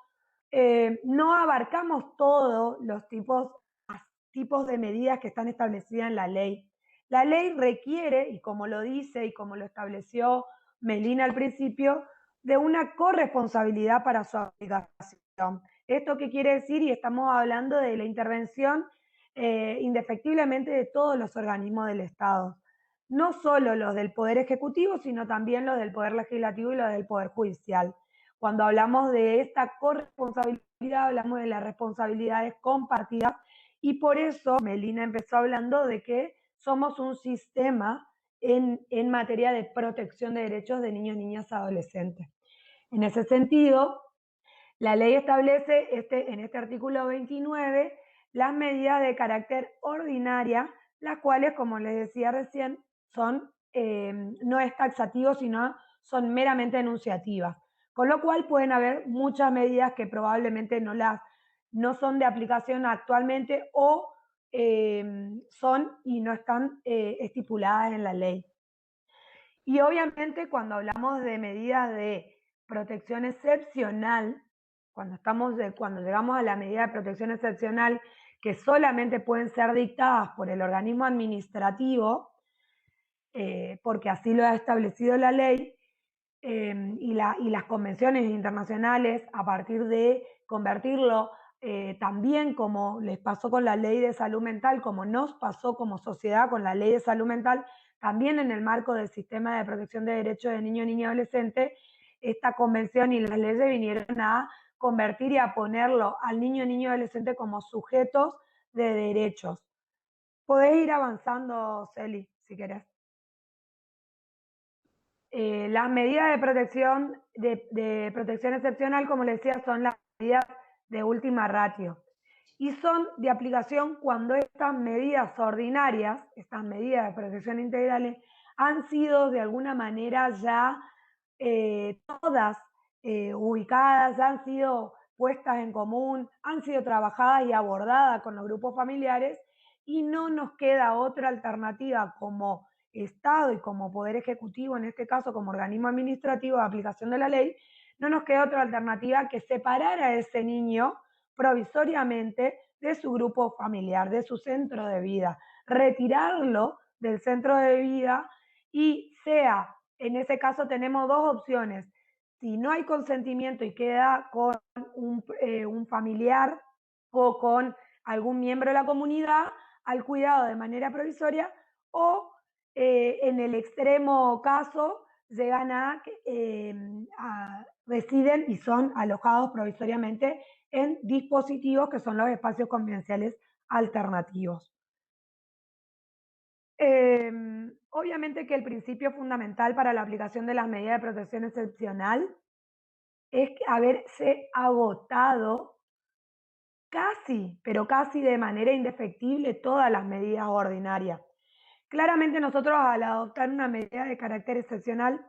no abarcamos todos los tipos de medidas que están establecidas en la ley. La ley requiere, y como lo dice y como lo estableció Melina al principio, de una corresponsabilidad para su aplicación. ¿Esto qué quiere decir? Y estamos hablando de la intervención indefectiblemente de todos los organismos del Estado. No solo los del Poder Ejecutivo, sino también los del Poder Legislativo y los del Poder Judicial. Cuando hablamos de esta corresponsabilidad, hablamos de las responsabilidades compartidas, y por eso Melina empezó hablando de que somos un sistema en materia de protección de derechos de niños, niñas y adolescentes. En ese sentido, la ley establece en este artículo 29 las medidas de carácter ordinaria, las cuales, como les decía recién, no es taxativo, sino son meramente enunciativas. Con lo cual pueden haber muchas medidas que probablemente no son de aplicación actualmente, o son y no están estipuladas en la ley. Y obviamente cuando hablamos de medidas de protección excepcional, cuando llegamos a la medida de protección excepcional, que solamente pueden ser dictadas por el organismo administrativo, porque así lo ha establecido la ley, y las convenciones internacionales, a partir de convertirlo también, como les pasó con la ley de salud mental, como nos pasó como sociedad con la ley de salud mental, también en el marco del sistema de protección de derechos de niño, niña y adolescente, esta convención y las leyes vinieron a convertir y a ponerlo al niño, niña y adolescente como sujetos de derechos. Podés ir avanzando, Celi, si querés. Las medidas de protección excepcional, como les decía, son las medidas de última ratio y son de aplicación cuando estas medidas ordinarias, estas medidas de protección integrales, han sido de alguna manera ya todas ubicadas, han sido puestas en común, han sido trabajadas y abordadas con los grupos familiares y no nos queda otra alternativa como Estado y como Poder Ejecutivo, en este caso como organismo administrativo de aplicación de la ley, no nos queda otra alternativa que separar a ese niño provisoriamente de su grupo familiar, de su centro de vida, retirarlo del centro de vida y sea, en ese caso tenemos dos opciones, si no hay consentimiento y queda con un familiar o con algún miembro de la comunidad al cuidado de manera provisoria o en el extremo caso llegan residen y son alojados provisoriamente en dispositivos que son los espacios convivenciales alternativos. Obviamente que el principio fundamental para la aplicación de las medidas de protección excepcional es haberse agotado casi, pero casi de manera indefectible todas las medidas ordinarias. Claramente nosotros al adoptar una medida de carácter excepcional,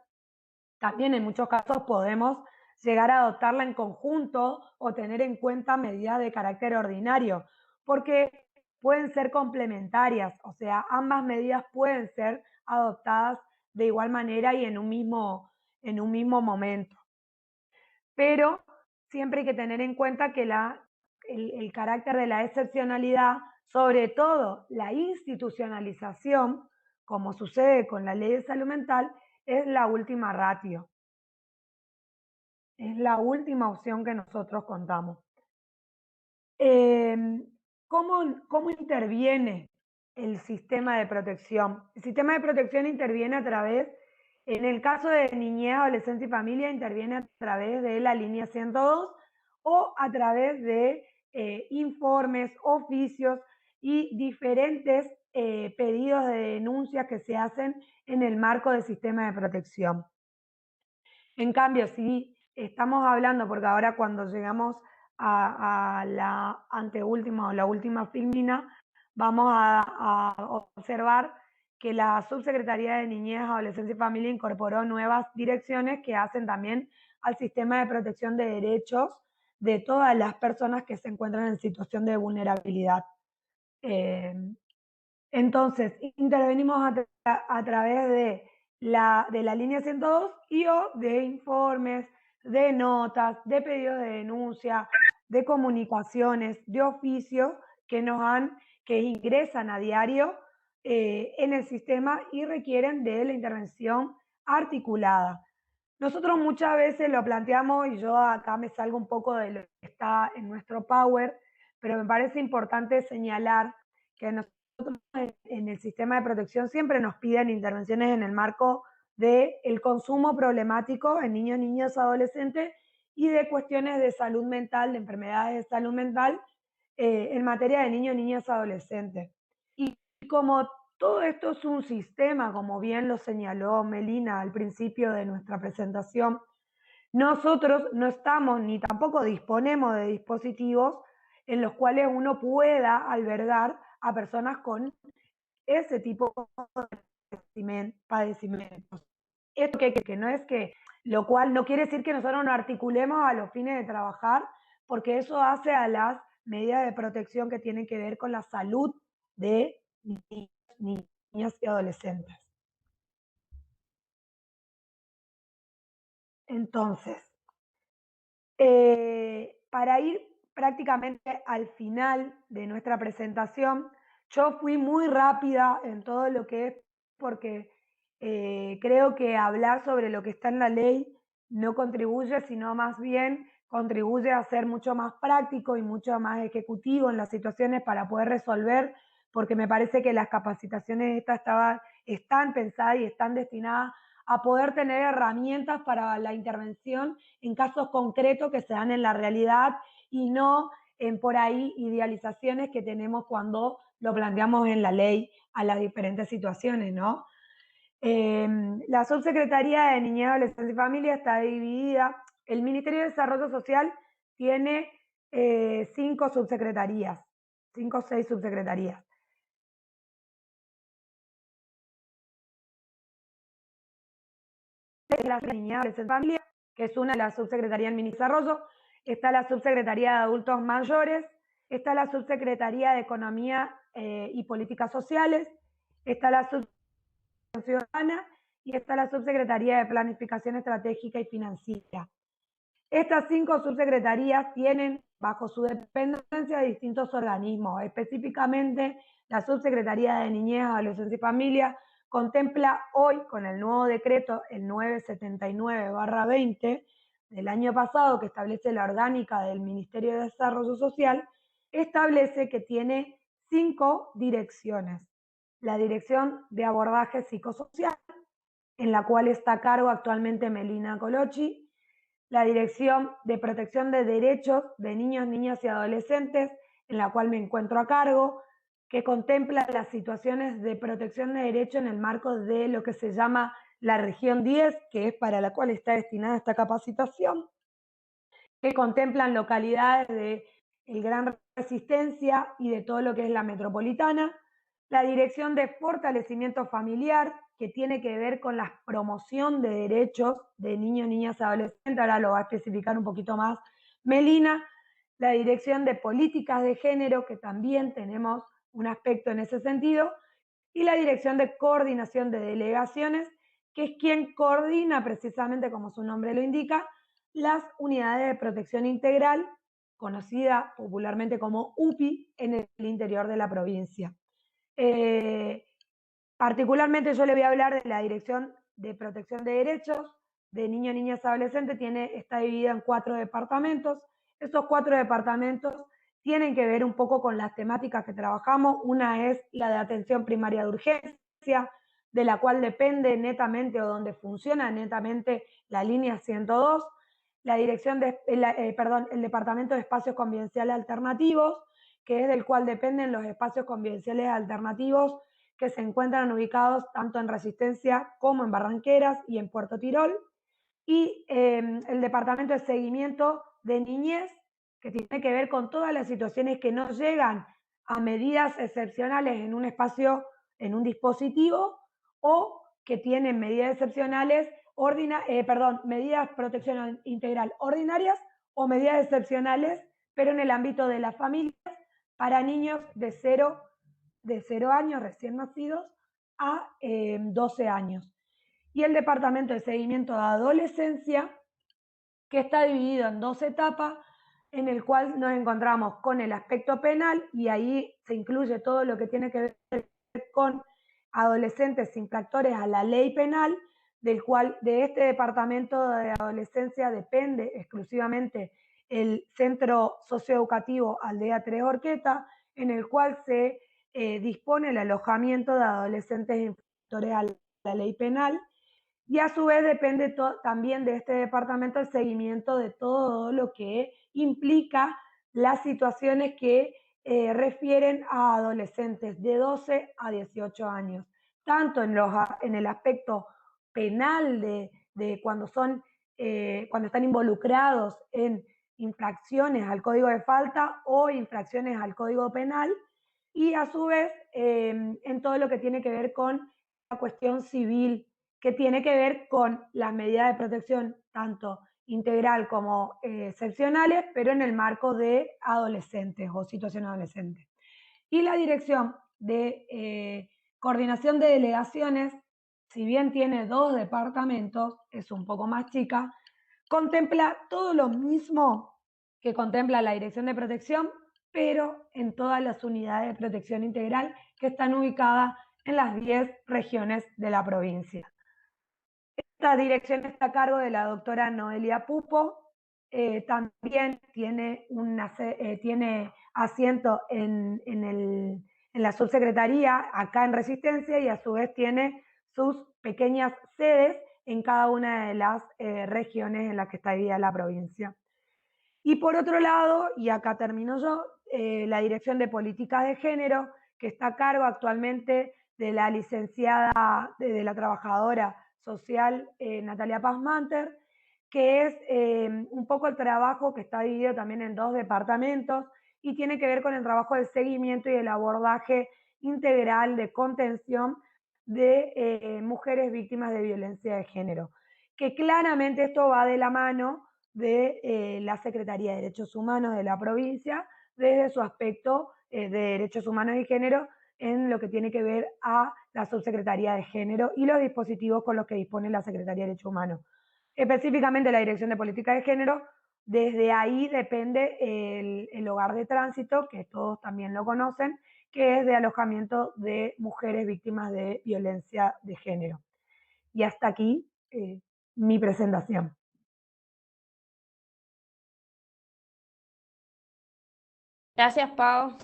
también en muchos casos podemos llegar a adoptarla en conjunto o tener en cuenta medidas de carácter ordinario, porque pueden ser complementarias, o sea, ambas medidas pueden ser adoptadas de igual manera y en un mismo momento. Pero siempre hay que tener en cuenta que el carácter de la excepcionalidad, sobre todo la institucionalización, como sucede con la ley de salud mental, es la última ratio. Es la última opción que nosotros contamos. ¿Cómo interviene el sistema de protección? El sistema de protección interviene a través, en el caso de niñez, adolescencia y familia, interviene a través de la línea 102 o a través de informes, oficios y diferentes pedidos de denuncia que se hacen en el marco del sistema de protección. En cambio, si estamos hablando, porque ahora cuando llegamos a la anteúltima o la última filmina, vamos a observar que la Subsecretaría de Niñez, Adolescencia y Familia incorporó nuevas direcciones que hacen también al sistema de protección de derechos de todas las personas que se encuentran en situación de vulnerabilidad. Entonces, intervenimos a través de la línea 102 y o de informes, de notas, de pedidos de denuncia, de comunicaciones, de oficios que ingresan a diario en el sistema y requieren de la intervención articulada. Nosotros muchas veces lo planteamos, y yo acá me salgo un poco de lo que está en nuestro Power, pero me parece importante señalar que nosotros en el sistema de protección siempre nos piden intervenciones en el marco del consumo problemático en niños, niñas, adolescentes y de cuestiones de salud mental, de enfermedades de salud mental en materia de niños, niñas, adolescentes. Y como todo esto es un sistema, como bien lo señaló Melina al principio de nuestra presentación, nosotros no estamos ni tampoco disponemos de dispositivos en los cuales uno pueda albergar a personas con ese tipo de padecimientos. Esto que no es que, lo cual no quiere decir que nosotros nos articulemos a los fines de trabajar, porque eso hace a las medidas de protección que tienen que ver con la salud de niñas y adolescentes. Entonces, para ir prácticamente al final de nuestra presentación, yo fui muy rápida en todo lo que es, porque creo que hablar sobre lo que está en la ley no contribuye, sino más bien contribuye a ser mucho más práctico y mucho más ejecutivo en las situaciones para poder resolver, porque me parece que las capacitaciones estas están pensadas y están destinadas a poder tener herramientas para la intervención en casos concretos que se dan en la realidad y no en por ahí idealizaciones que tenemos cuando lo planteamos en la ley a las diferentes situaciones, ¿no? La Subsecretaría de Niñez, Adolescencia y Familia está dividida. El Ministerio de Desarrollo Social tiene 5 subsecretarías, 5 o 6 subsecretarías. La Niñez, Adolescencia y Familia, que es una de las subsecretarías del Ministerio de Desarrollo, está la Subsecretaría de Adultos Mayores, está la Subsecretaría de Economía y Políticas Sociales, está la Subsecretaría Ciudadana y está la Subsecretaría de Planificación Estratégica y Financiera. Estas 5 subsecretarías tienen bajo su dependencia distintos organismos. Específicamente, la Subsecretaría de Niñez, Adolescencia y Familia contempla hoy, con el nuevo decreto, el 979/20 del año pasado, que establece la orgánica del Ministerio de Desarrollo Social, establece que tiene 5 direcciones. La Dirección de Abordaje Psicosocial, en la cual está a cargo actualmente Melina Colochi, la Dirección de Protección de Derechos de Niños, Niñas y Adolescentes, en la cual me encuentro a cargo, que contempla las situaciones de protección de derechos en el marco de lo que se llama la región 10, que es para la cual está destinada esta capacitación, que contemplan localidades de el Gran Resistencia y de todo lo que es la metropolitana, la Dirección de Fortalecimiento Familiar, que tiene que ver con la promoción de derechos de niños, niñas y adolescentes, ahora lo va a especificar un poquito más Melina, la Dirección de Políticas de Género, que también tenemos un aspecto en ese sentido, y la Dirección de Coordinación de Delegaciones, que es quien coordina precisamente, como su nombre lo indica, las unidades de protección integral, conocida popularmente como UPI, en el interior de la provincia. Particularmente yo le voy a hablar de la Dirección de Protección de Derechos de Niños, Niñas y Adolescentes, está dividida en 4 departamentos. Esos 4 departamentos tienen que ver un poco con las temáticas que trabajamos. Una es la de atención primaria de urgencia, de la cual depende netamente o donde funciona netamente la línea 102, la dirección de, el Departamento de Espacios Convivenciales Alternativos, que es del cual dependen los espacios convivenciales alternativos que se encuentran ubicados tanto en Resistencia como en Barranqueras y en Puerto Tirol, y el Departamento de Seguimiento de Niñez, que tiene que ver con todas las situaciones que no llegan a medidas excepcionales en un espacio, en un dispositivo, o que tienen medidas excepcionales, medidas de protección integral ordinarias o medidas excepcionales, pero en el ámbito de las familias, para niños de 0 años recién nacidos a 12 años. Y el Departamento de Seguimiento de Adolescencia, que está dividido en 2 etapas, en el cual nos encontramos con el aspecto penal, y ahí se incluye todo lo que tiene que ver con adolescentes infractores a la ley penal, del cual de este Departamento de Adolescencia depende exclusivamente el Centro Socioeducativo Aldea 3 Horqueta, en el cual se dispone el alojamiento de adolescentes infractores a la ley penal, y a su vez depende también de este departamento el seguimiento de todo lo que implica las situaciones que refieren a adolescentes de 12 a 18 años, tanto en el aspecto penal de cuando están involucrados en infracciones al Código de Falta o infracciones al Código Penal, y a su vez en todo lo que tiene que ver con la cuestión civil, que tiene que ver con las medidas de protección tanto integral como excepcionales, pero en el marco de adolescentes o situación adolescente. Y la Dirección de Coordinación de Delegaciones, si bien tiene 2 departamentos, es un poco más chica, contempla todo lo mismo que contempla la Dirección de Protección, pero en todas las unidades de protección integral que están ubicadas en las 10 regiones de la provincia. Esta dirección está a cargo de la doctora Noelia Pupo. También tiene asiento en la subsecretaría acá en Resistencia, y a su vez tiene sus pequeñas sedes en cada una de las regiones en las que está dividida la provincia. Y por otro lado, y acá termino yo, la Dirección de Políticas de Género, que está a cargo actualmente de la licenciada, de la trabajadora social Natalia Paz-Manter, que es un poco el trabajo que está dividido también en 2 departamentos y tiene que ver con el trabajo del seguimiento y el abordaje integral de contención de mujeres víctimas de violencia de género. Que claramente esto va de la mano de la Secretaría de Derechos Humanos de la provincia, desde su aspecto de Derechos Humanos y Género, en lo que tiene que ver a la Subsecretaría de Género y los dispositivos con los que dispone la Secretaría de Derechos Humanos. Específicamente la Dirección de Política de Género, desde ahí depende el hogar de tránsito, que todos también lo conocen, que es de alojamiento de mujeres víctimas de violencia de género. Y hasta aquí mi presentación. Gracias, Pau.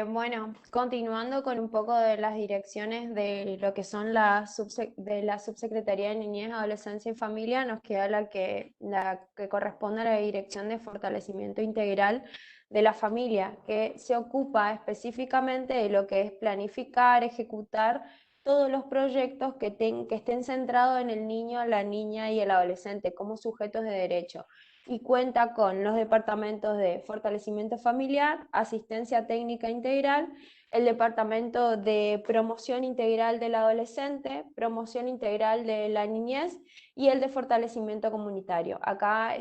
Bueno, continuando con un poco de las direcciones de lo que son la Subsecretaría de Niñez, Adolescencia y Familia, nos queda la que corresponde a la Dirección de Fortalecimiento Integral de la Familia, que se ocupa específicamente de lo que es planificar, ejecutar todos los proyectos que estén centrados en el niño, la niña y el adolescente como sujetos de derecho, y cuenta con los departamentos de fortalecimiento familiar, asistencia técnica integral, el departamento de promoción integral del adolescente, promoción integral de la niñez y el de fortalecimiento comunitario. Acá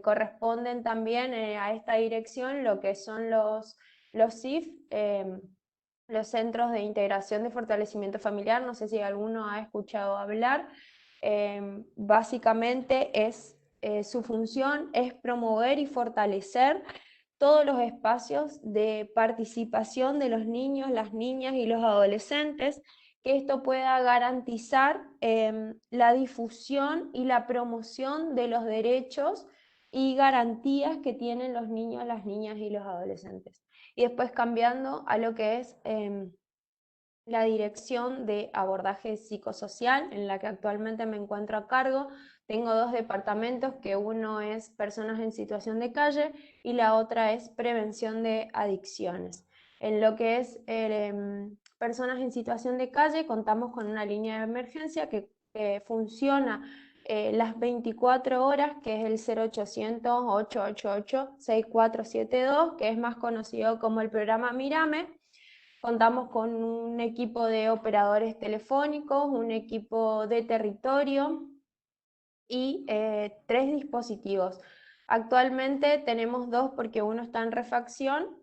corresponden también a esta dirección lo que son los CIF, los Centros de Integración de Fortalecimiento Familiar. No sé si alguno ha escuchado hablar. Básicamente su función es promover y fortalecer todos los espacios de participación de los niños, las niñas y los adolescentes, que esto pueda garantizar la difusión y la promoción de los derechos y garantías que tienen los niños, las niñas y los adolescentes. Y después cambiando a lo que es la Dirección de Abordaje Psicosocial, en la que actualmente me encuentro a cargo. Tengo 2 departamentos, que uno es personas en situación de calle y la otra es prevención de adicciones. En lo que es personas en situación de calle, contamos con una línea de emergencia que funciona las 24 horas, que es el 0800-888-6472, que es más conocido como el programa Mírame. Contamos con un equipo de operadores telefónicos, un equipo de territorio y 3 dispositivos. Actualmente tenemos 2 porque uno está en refacción.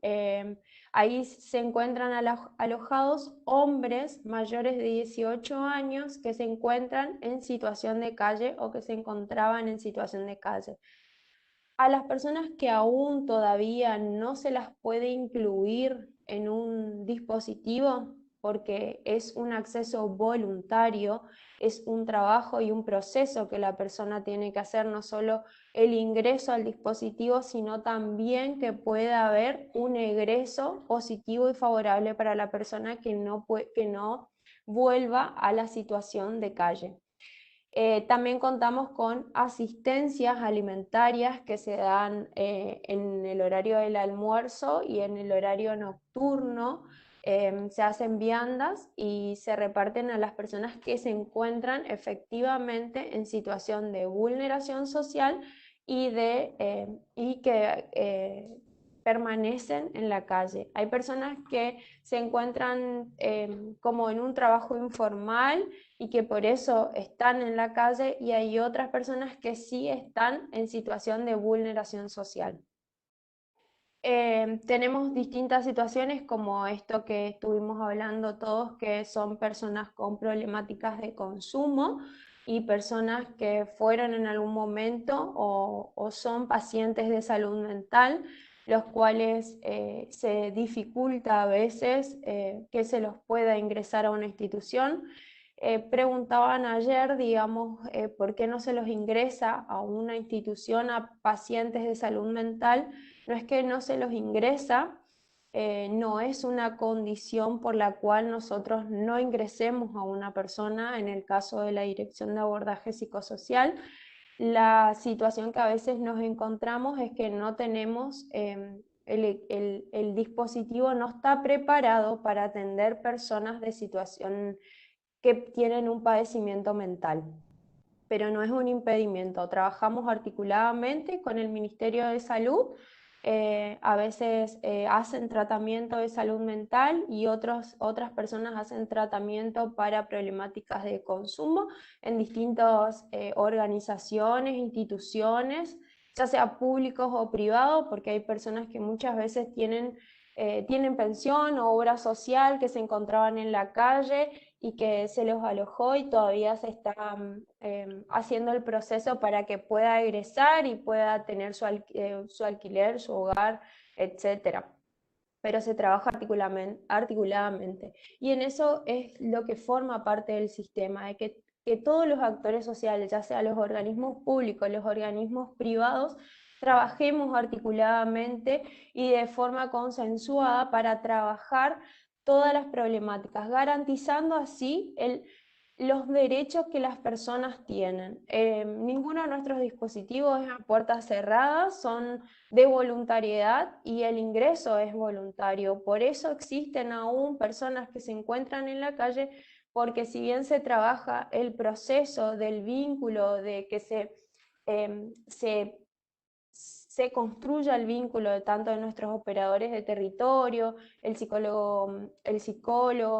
Ahí se encuentran alojados hombres mayores de 18 años que se encuentran en situación de calle o que se encontraban en situación de calle. A las personas que aún todavía no se las puede incluir en un dispositivo, porque es un acceso voluntario, es un trabajo y un proceso que la persona tiene que hacer, no solo el ingreso al dispositivo, sino también que pueda haber un egreso positivo y favorable para la persona que no vuelva a la situación de calle. También contamos con asistencias alimentarias que se dan en el horario del almuerzo y en el horario nocturno. Se hacen viandas y se reparten a las personas que se encuentran efectivamente en situación de vulneración social y que permanecen en la calle. Hay personas que se encuentran como en un trabajo informal y que por eso están en la calle, y hay otras personas que sí están en situación de vulneración social. Tenemos distintas situaciones como esto que estuvimos hablando todos, que son personas con problemáticas de consumo y personas que fueron en algún momento o son pacientes de salud mental. los cuales se dificulta a veces que se los pueda ingresar a una institución. Preguntaban ayer, digamos, por qué no se los ingresa a una institución a pacientes de salud mental. No es que no se los ingresa, no es una condición por la cual nosotros no ingresemos a una persona en el caso de la Dirección de Abordaje Psicosocial. La situación que a veces nos encontramos es que no tenemos, el dispositivo no está preparado para atender personas de situación que tienen un padecimiento mental, pero no es un impedimento. Trabajamos articuladamente con el Ministerio de Salud, a veces hacen tratamiento de salud mental y otras personas hacen tratamiento para problemáticas de consumo en distintas organizaciones, instituciones, ya sea públicos o privados, porque hay personas que muchas veces tienen pensión o obra social, que se encontraban en la calle y que se los alojó y todavía se está haciendo el proceso para que pueda egresar y pueda tener su alquiler, su hogar, etc. Pero se trabaja articuladamente. Y en eso es lo que forma parte del sistema, de que todos los actores sociales, ya sea los organismos públicos, los organismos privados, trabajemos articuladamente y de forma consensuada para trabajar todas las problemáticas, garantizando así los derechos que las personas tienen. Ninguno de nuestros dispositivos es a puertas cerradas, son de voluntariedad y el ingreso es voluntario. Por eso existen aún personas que se encuentran en la calle, porque si bien se trabaja el proceso del vínculo, de que se construya el vínculo de tanto de nuestros operadores de territorio, el psicólogo,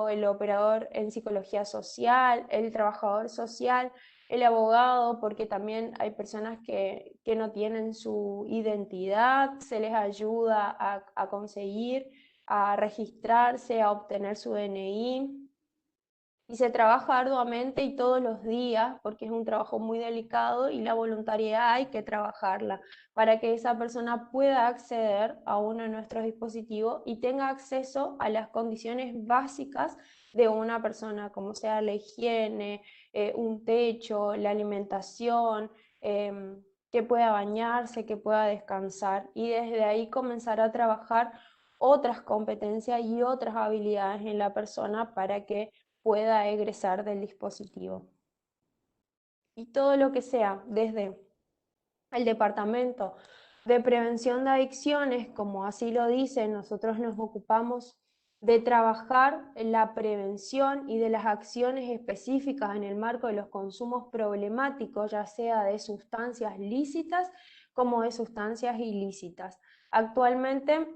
el operador en psicología social, el trabajador social, el abogado, porque también hay personas que no tienen su identidad, se les ayuda a conseguir, a registrarse, a obtener su DNI. Y se trabaja arduamente y todos los días, porque es un trabajo muy delicado y la voluntariedad hay que trabajarla para que esa persona pueda acceder a uno de nuestros dispositivos y tenga acceso a las condiciones básicas de una persona, como sea la higiene, un techo, la alimentación, que pueda bañarse, que pueda descansar y desde ahí comenzar a trabajar otras competencias y otras habilidades en la persona para que pueda egresar del dispositivo. Y todo lo que sea desde el Departamento de Prevención de Adicciones, como así lo dice, nosotros nos ocupamos de trabajar en la prevención y de las acciones específicas en el marco de los consumos problemáticos, ya sea de sustancias lícitas como de sustancias ilícitas. Actualmente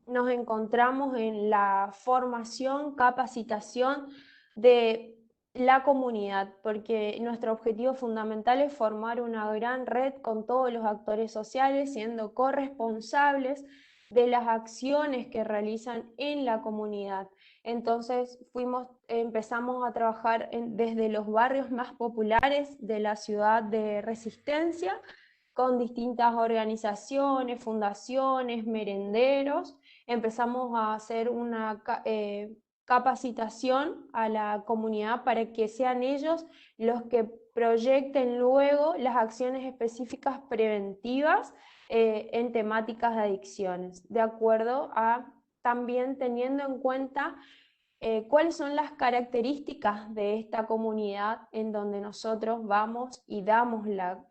nos encontramos en la formación, capacitación de la comunidad, porque nuestro objetivo fundamental es formar una gran red con todos los actores sociales, siendo corresponsables de las acciones que realizan en la comunidad. Entonces empezamos a trabajar desde los barrios más populares de la ciudad de Resistencia, con distintas organizaciones, fundaciones, merenderos. Empezamos a hacer una capacitación a la comunidad para que sean ellos los que proyecten luego las acciones específicas preventivas en temáticas de adicciones, de acuerdo a también teniendo en cuenta cuáles son las características de esta comunidad en donde nosotros vamos y damos la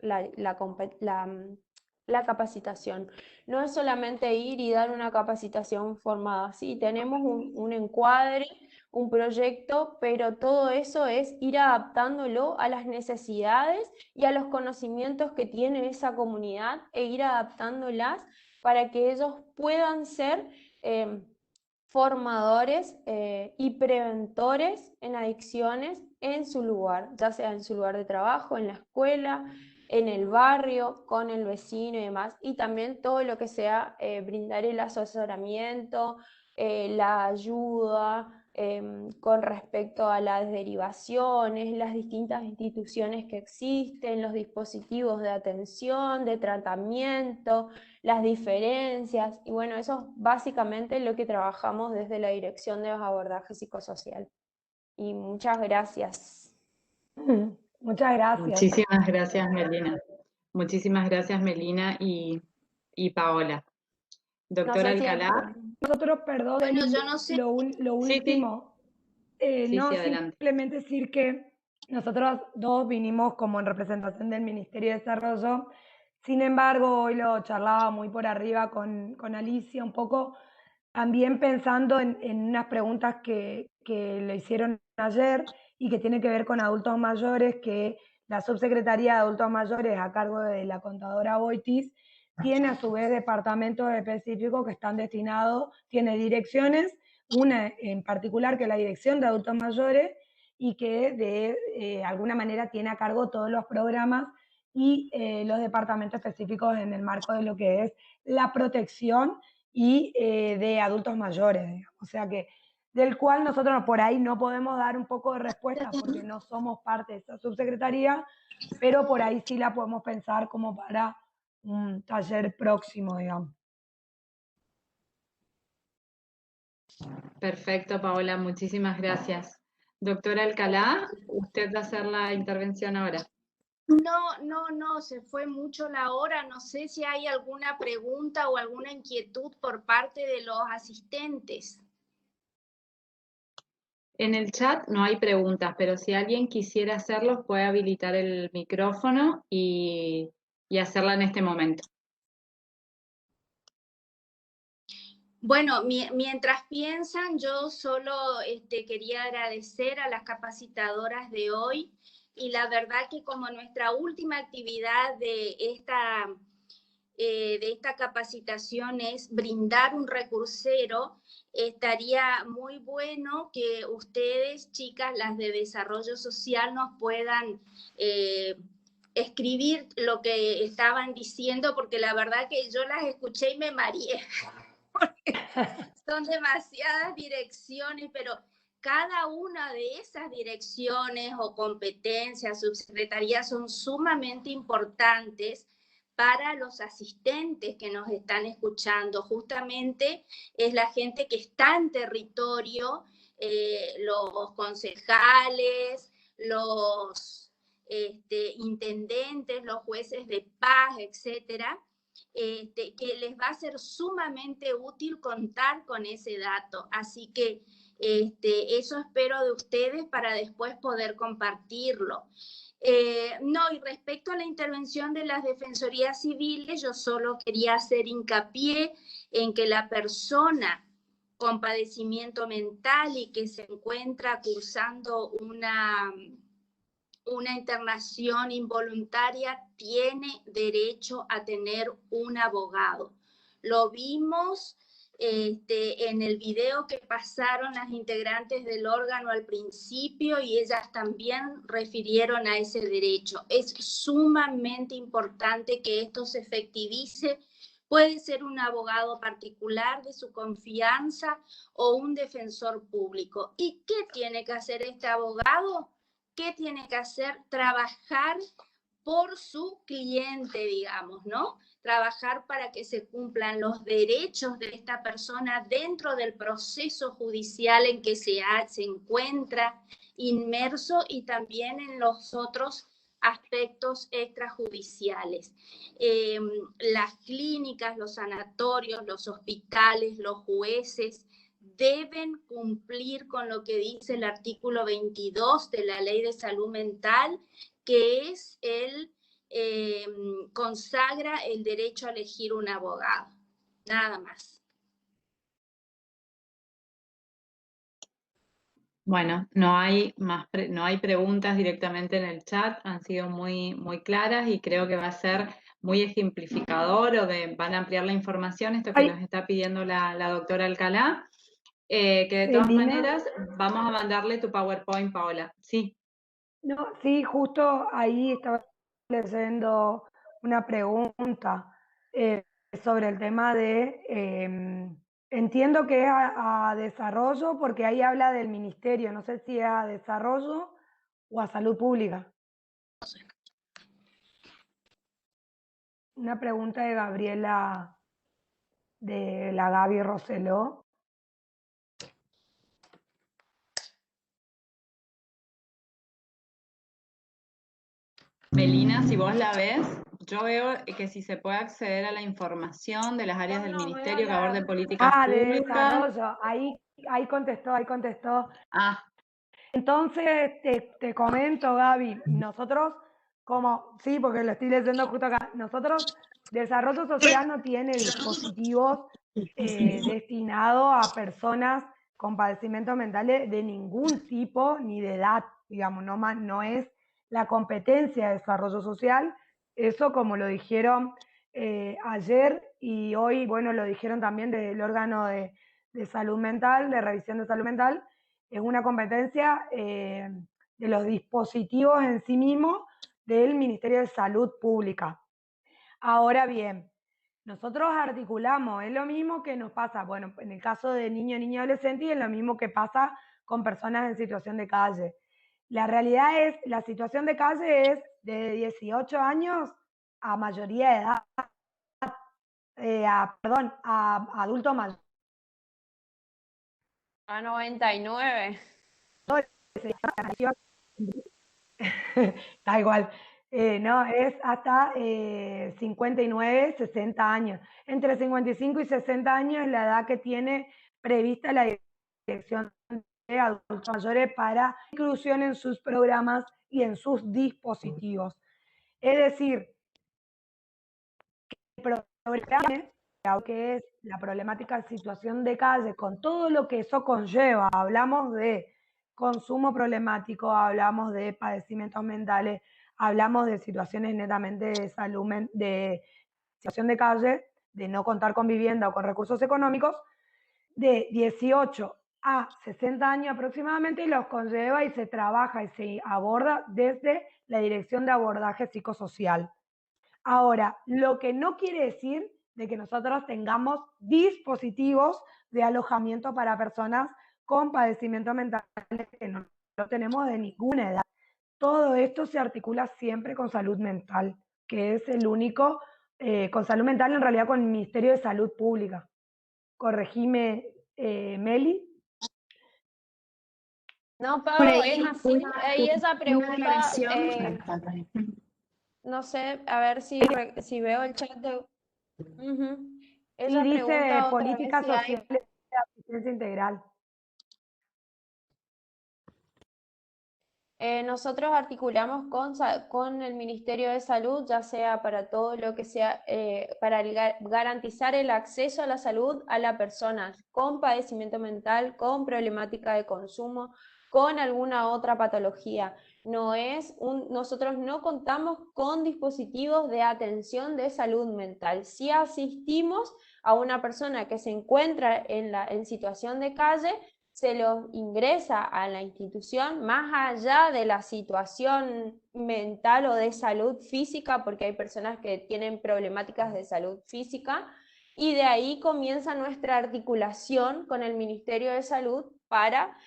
capacitación. No es solamente ir y dar una capacitación formada, sí, tenemos un encuadre, un proyecto, pero todo eso es ir adaptándolo a las necesidades y a los conocimientos que tiene esa comunidad e ir adaptándolas para que ellos puedan ser formadores y preventores en adicciones en su lugar, ya sea en su lugar de trabajo, en la escuela, en el barrio, con el vecino y demás, y también todo lo que sea brindar el asesoramiento, la ayuda, con respecto a las derivaciones, las distintas instituciones que existen, los dispositivos de atención, de tratamiento, las diferencias, y bueno, eso es básicamente lo que trabajamos desde la Dirección de Abordaje Psicosocial. Y muchas gracias. Muchas gracias. Muchísimas gracias, Melina. Muchísimas gracias, Melina y Paola. Doctora No sé si Alcalá. Nosotros, perdón, Bueno, yo no sé. lo último, no, adelante. simplemente decir que nosotros dos vinimos como en representación del Ministerio de Desarrollo. Sin embargo, hoy lo charlaba muy por arriba con Alicia, un poco también pensando en unas preguntas que le hicieron ayer y que tiene que ver con adultos mayores, que la Subsecretaría de Adultos Mayores a cargo de la contadora Boitis tiene a su vez departamentos específicos que están destinados, tiene direcciones, una en particular que es la Dirección de Adultos Mayores y que de alguna manera tiene a cargo todos los programas y los departamentos específicos en el marco de lo que es la protección y de adultos mayores, digamos. O sea que del cual nosotros por ahí no podemos dar un poco de respuesta porque no somos parte de esa subsecretaría, pero por ahí sí la podemos pensar como para un taller próximo, digamos. Perfecto, Paola, muchísimas gracias. Doctora Alcalá, usted va a hacer la intervención ahora. No, se fue mucho la hora. No sé si hay alguna pregunta o alguna inquietud por parte de los asistentes. En el chat no hay preguntas, pero si alguien quisiera hacerlos, puede habilitar el micrófono y hacerla en este momento. Bueno, mientras piensan, yo solo quería agradecer a las capacitadoras de hoy y la verdad que como nuestra última actividad de esta capacitación es brindar un recursero, estaría muy bueno que ustedes, chicas, las de desarrollo social, nos puedan escribir lo que estaban diciendo, porque la verdad que yo las escuché y me mareé. Son demasiadas direcciones, pero cada una de esas direcciones o competencias, subsecretarías, son sumamente importantes para los asistentes que nos están escuchando. Justamente es la gente que está en territorio, los concejales, los intendentes, los jueces de paz, etcétera. Que les va a ser sumamente útil contar con ese dato. Así que eso espero de ustedes para después poder compartirlo. No, y respecto a la intervención de las defensorías civiles, yo solo quería hacer hincapié en que la persona con padecimiento mental y que se encuentra cursando una internación involuntaria tiene derecho a tener un abogado. Lo vimos en el video que pasaron las integrantes del órgano al principio y ellas también refirieron a ese derecho. Es sumamente importante que esto se efectivice. Puede ser un abogado particular de su confianza o un defensor público. ¿Y qué tiene que hacer este abogado? ¿Qué tiene que hacer? Trabajar por su cliente, digamos, ¿no? Trabajar para que se cumplan los derechos de esta persona dentro del proceso judicial en que se encuentra inmerso y también en los otros aspectos extrajudiciales. Las clínicas, los sanatorios, los hospitales, los jueces, deben cumplir con lo que dice el artículo 22 de la Ley de Salud Mental, que es consagra el derecho a elegir un abogado. Nada más. Bueno, no hay preguntas directamente en el chat, han sido muy, muy claras y creo que va a ser muy ejemplificador van a ampliar la información, esto que nos está pidiendo la doctora Alcalá. Que de todas maneras vamos a mandarle tu PowerPoint, Paola. Sí. No, sí, justo ahí estaba leyendo una pregunta sobre el tema de Entiendo que es a desarrollo porque ahí habla del ministerio, no sé si es a desarrollo o a salud pública. Una pregunta de Gabriela, de la Gaby Roseló. Melina, si vos la ves, yo veo que si se puede acceder a la información de las áreas del ministerio que aborden políticas De públicas. desarrollo, ahí contestó. Ah, Entonces, te comento, Gaby, nosotros, sí, porque lo estoy leyendo justo acá, nosotros, desarrollo social no tiene dispositivos destinados a personas con padecimientos mentales de ningún tipo ni de edad, digamos, no es la competencia de desarrollo social, eso como lo dijeron ayer y hoy, bueno, lo dijeron también del órgano de salud mental, de revisión de salud mental, es una competencia de los dispositivos en sí mismos del Ministerio de Salud Pública. Ahora bien, nosotros articulamos, es lo mismo que nos pasa, bueno, en el caso de niño, niña, adolescente, y es lo mismo que pasa con personas en situación de calle. La realidad es, la situación de calle es de 18 años a mayoría de edad, a adulto mayor. A 99. Da igual. No, es hasta 59, 60 años. Entre 55 y 60 años es la edad que tiene prevista la Dirección de Adultos Mayores para inclusión en sus programas y en sus dispositivos. Es decir, el programa que es la problemática de situación de calle, con todo lo que eso conlleva, hablamos de consumo problemático, hablamos de padecimientos mentales, hablamos de situaciones netamente de salud, de situación de calle, de no contar con vivienda o con recursos económicos, de 18 a 60 años aproximadamente, y los conlleva y se trabaja y se aborda desde la Dirección de Abordaje Psicosocial. Ahora, lo que no quiere decir de que nosotros tengamos dispositivos de alojamiento para personas con padecimientos mentales, que no lo tenemos de ninguna edad. Todo esto se articula siempre con salud mental, que es el único, con salud mental en realidad con el Ministerio de Salud Pública. Corregime, Meli. No, Por Pau, es ahí así. Ahí esa una pregunta, aclaración. no sé, a ver si veo el chat de... Ujú. Y Esa dice pregunta otra vez políticas si hay... sociales de asistencia integral. Nosotros articulamos con el Ministerio de Salud, ya sea para todo lo que sea, para garantizar el acceso a la salud a las personas con padecimiento mental, con problemática de consumo, con alguna otra patología. Nosotros no contamos con dispositivos de atención de salud mental. Si asistimos a una persona que se encuentra en situación de calle, se los ingresa a la institución más allá de la situación mental o de salud física, porque hay personas que tienen problemáticas de salud física, y de ahí comienza nuestra articulación con el Ministerio de Salud para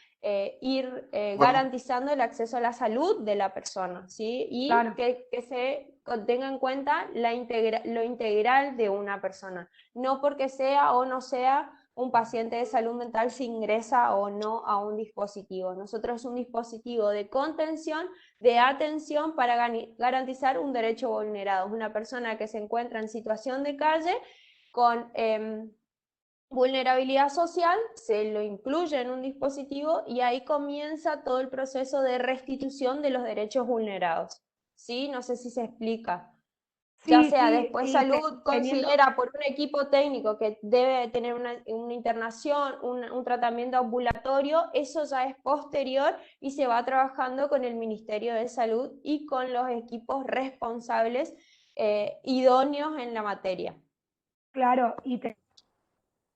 ir garantizando el acceso a la salud de la persona, ¿sí? Y Claro. que se tenga en cuenta lo integral de una persona, no porque sea o no sea un paciente de salud mental se ingresa o no a un dispositivo. Nosotros es un dispositivo de contención, de atención para garantizar un derecho vulnerado. Una persona que se encuentra en situación de calle con vulnerabilidad social, se lo incluye en un dispositivo y ahí comienza todo el proceso de restitución de los derechos vulnerados. ¿Sí? No sé si se explica. Ya Sí, sea sí, después salud considera por un equipo técnico que debe tener una internación, un tratamiento ambulatorio, eso ya es posterior y se va trabajando con el Ministerio de Salud y con los equipos responsables idóneos en la materia. claro, y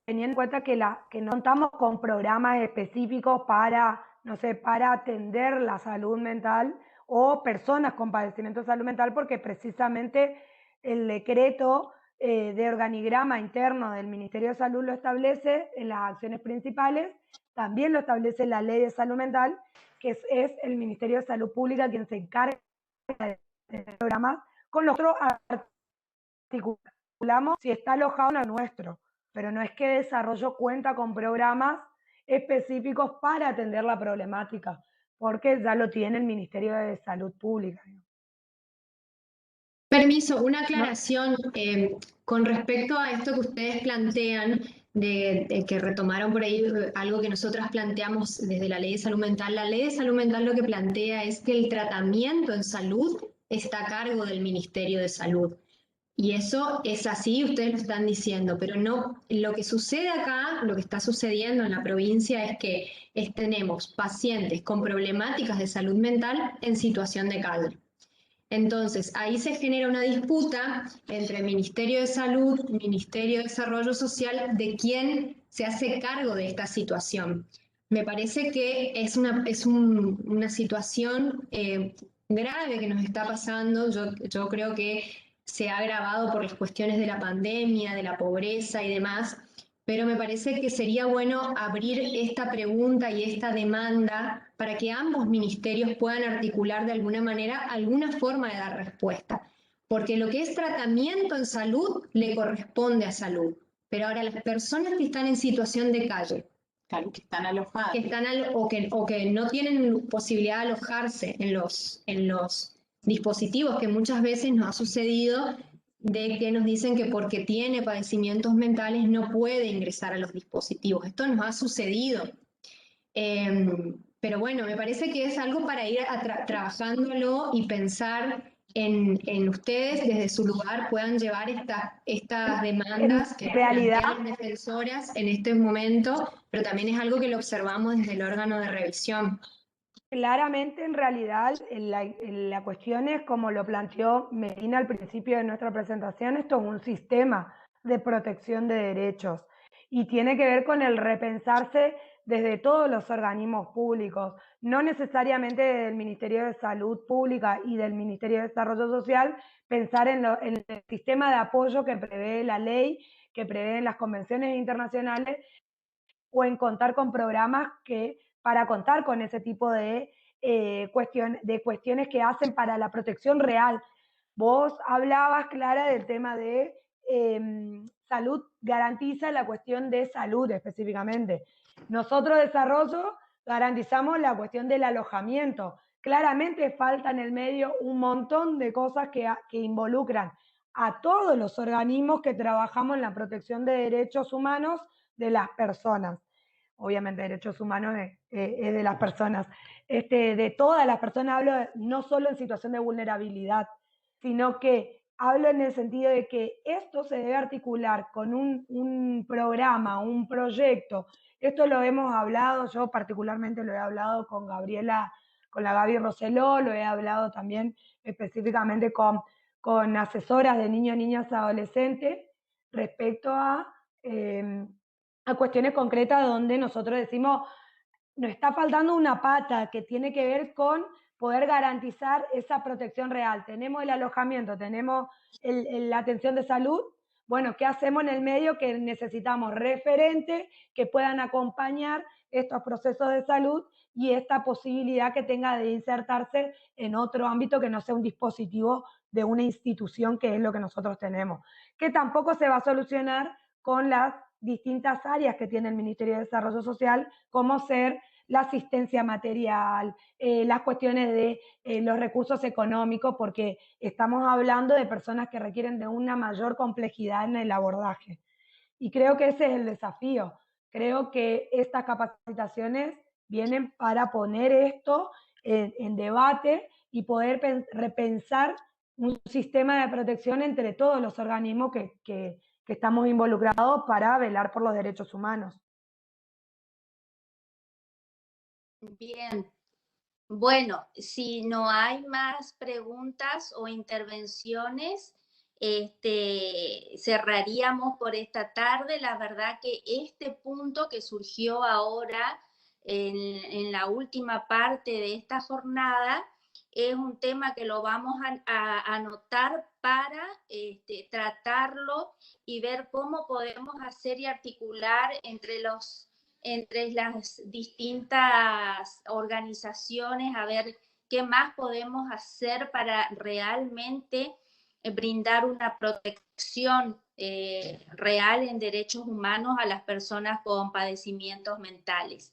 teniendo en cuenta que no contamos con programas específicos para, no sé, para atender la salud mental o personas con padecimiento de salud mental, porque precisamente el decreto de organigrama interno del Ministerio de Salud lo establece en las acciones principales, también lo establece la Ley de Salud Mental, que es el Ministerio de Salud Pública quien se encarga de programas, con los otros articulamos si está alojado en el nuestro, pero no es que desarrollo cuenta con programas específicos para atender la problemática, porque ya lo tiene el Ministerio de Salud Pública. Permiso, una aclaración con respecto a esto que ustedes plantean, de que retomaron por ahí algo que nosotras planteamos desde la Ley de Salud Mental. La Ley de Salud Mental lo que plantea es que el tratamiento en salud está a cargo del Ministerio de Salud. Y eso es así, ustedes lo están diciendo, pero no, lo que sucede acá, lo que está sucediendo en la provincia es que tenemos pacientes con problemáticas de salud mental en situación de calle. Entonces, ahí se genera una disputa entre el Ministerio de Salud, Ministerio de Desarrollo Social, de quién se hace cargo de esta situación. Me parece que es una situación grave que nos está pasando. Yo creo que se ha agravado por las cuestiones de la pandemia, de la pobreza y demás, pero me parece que sería bueno abrir esta pregunta y esta demanda para que ambos ministerios puedan articular de alguna manera alguna forma de dar respuesta. Porque lo que es tratamiento en salud le corresponde a salud. Pero ahora las personas que están en situación de calle, Claro, que están alojadas. que están o que no tienen posibilidad de alojarse en los dispositivos, que muchas veces nos ha sucedido de que nos dicen que porque tiene padecimientos mentales no puede ingresar a los dispositivos. Esto nos ha sucedido. Pero bueno, me parece que es algo para ir trabajándolo y pensar en ustedes desde su lugar puedan llevar estas demandas que plantean las defensoras en este momento, pero también es algo que lo observamos desde el órgano de revisión. Claramente, en realidad, la cuestión es como lo planteó Medina al principio de nuestra presentación, esto es un sistema de protección de derechos y tiene que ver con el repensarse desde todos los organismos públicos, no necesariamente del Ministerio de Salud Pública y del Ministerio de Desarrollo Social, pensar en el sistema de apoyo que prevé la ley, que prevén las convenciones internacionales, o en contar con programas que para contar con ese tipo de cuestiones que hacen para la protección real. Vos hablabas, Clara, del tema de salud, garantiza la cuestión de salud específicamente. Nosotros, desarrollo, garantizamos la cuestión del alojamiento. Claramente falta en el medio un montón de cosas que involucran a todos los organismos que trabajamos en la protección de derechos humanos de las personas. Obviamente derechos humanos es de las personas, de todas las personas. Hablo no solo en situación de vulnerabilidad, sino que hablo en el sentido de que esto se debe articular con un programa, un proyecto. Esto lo hemos hablado, yo particularmente lo he hablado con Gabriela, con la Gaby Roseló, lo he hablado también específicamente con asesoras de niños, niñas, adolescentes, respecto a cuestiones concretas donde nosotros decimos, nos está faltando una pata que tiene que ver con poder garantizar esa protección real. Tenemos el alojamiento, tenemos la atención de salud. Bueno, ¿qué hacemos en el medio? Que necesitamos referentes que puedan acompañar estos procesos de salud y esta posibilidad que tenga de insertarse en otro ámbito que no sea un dispositivo de una institución, que es lo que nosotros tenemos. Que tampoco se va a solucionar con las distintas áreas que tiene el Ministerio de Desarrollo Social, como ser la asistencia material, las cuestiones de los recursos económicos, porque estamos hablando de personas que requieren de una mayor complejidad en el abordaje. Y creo que ese es el desafío. Creo que estas capacitaciones vienen para poner esto en debate y poder repensar un sistema de protección entre todos los organismos que estamos involucrados para velar por los derechos humanos. Bien. Bueno, si no hay más preguntas o intervenciones, cerraríamos por esta tarde. La verdad que este punto que surgió ahora en la última parte de esta jornada es un tema que lo vamos a anotar para tratarlo y ver cómo podemos hacer y articular entre las distintas organizaciones, a ver qué más podemos hacer para realmente brindar una protección real en derechos humanos a las personas con padecimientos mentales.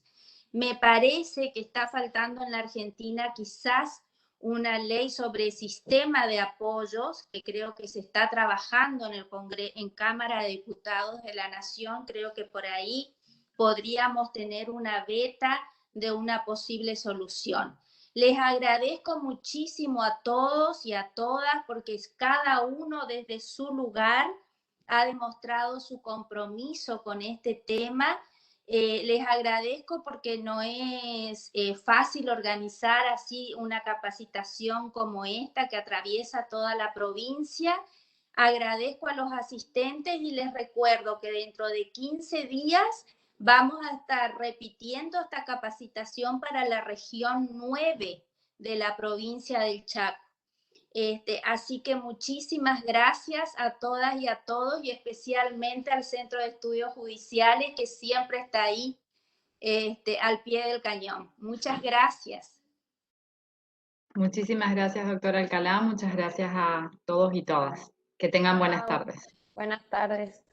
Me parece que está faltando en la Argentina quizás una ley sobre sistema de apoyos, que creo que se está trabajando en Cámara de Diputados de la Nación. Creo que por ahí podríamos tener una beta de una posible solución. Les agradezco muchísimo a todos y a todas porque cada uno desde su lugar ha demostrado su compromiso con este tema. Les agradezco porque no es fácil organizar así una capacitación como esta que atraviesa toda la provincia. Agradezco a los asistentes y les recuerdo que dentro de 15 días vamos a estar repitiendo esta capacitación para la región 9 de la provincia del Chaco. Así que muchísimas gracias a todas y a todos y especialmente al Centro de Estudios Judiciales que siempre está ahí al pie del cañón. Muchas gracias. Muchísimas gracias, doctora Alcalá. Muchas gracias a todos y todas. Que tengan buenas tardes. Buenas tardes.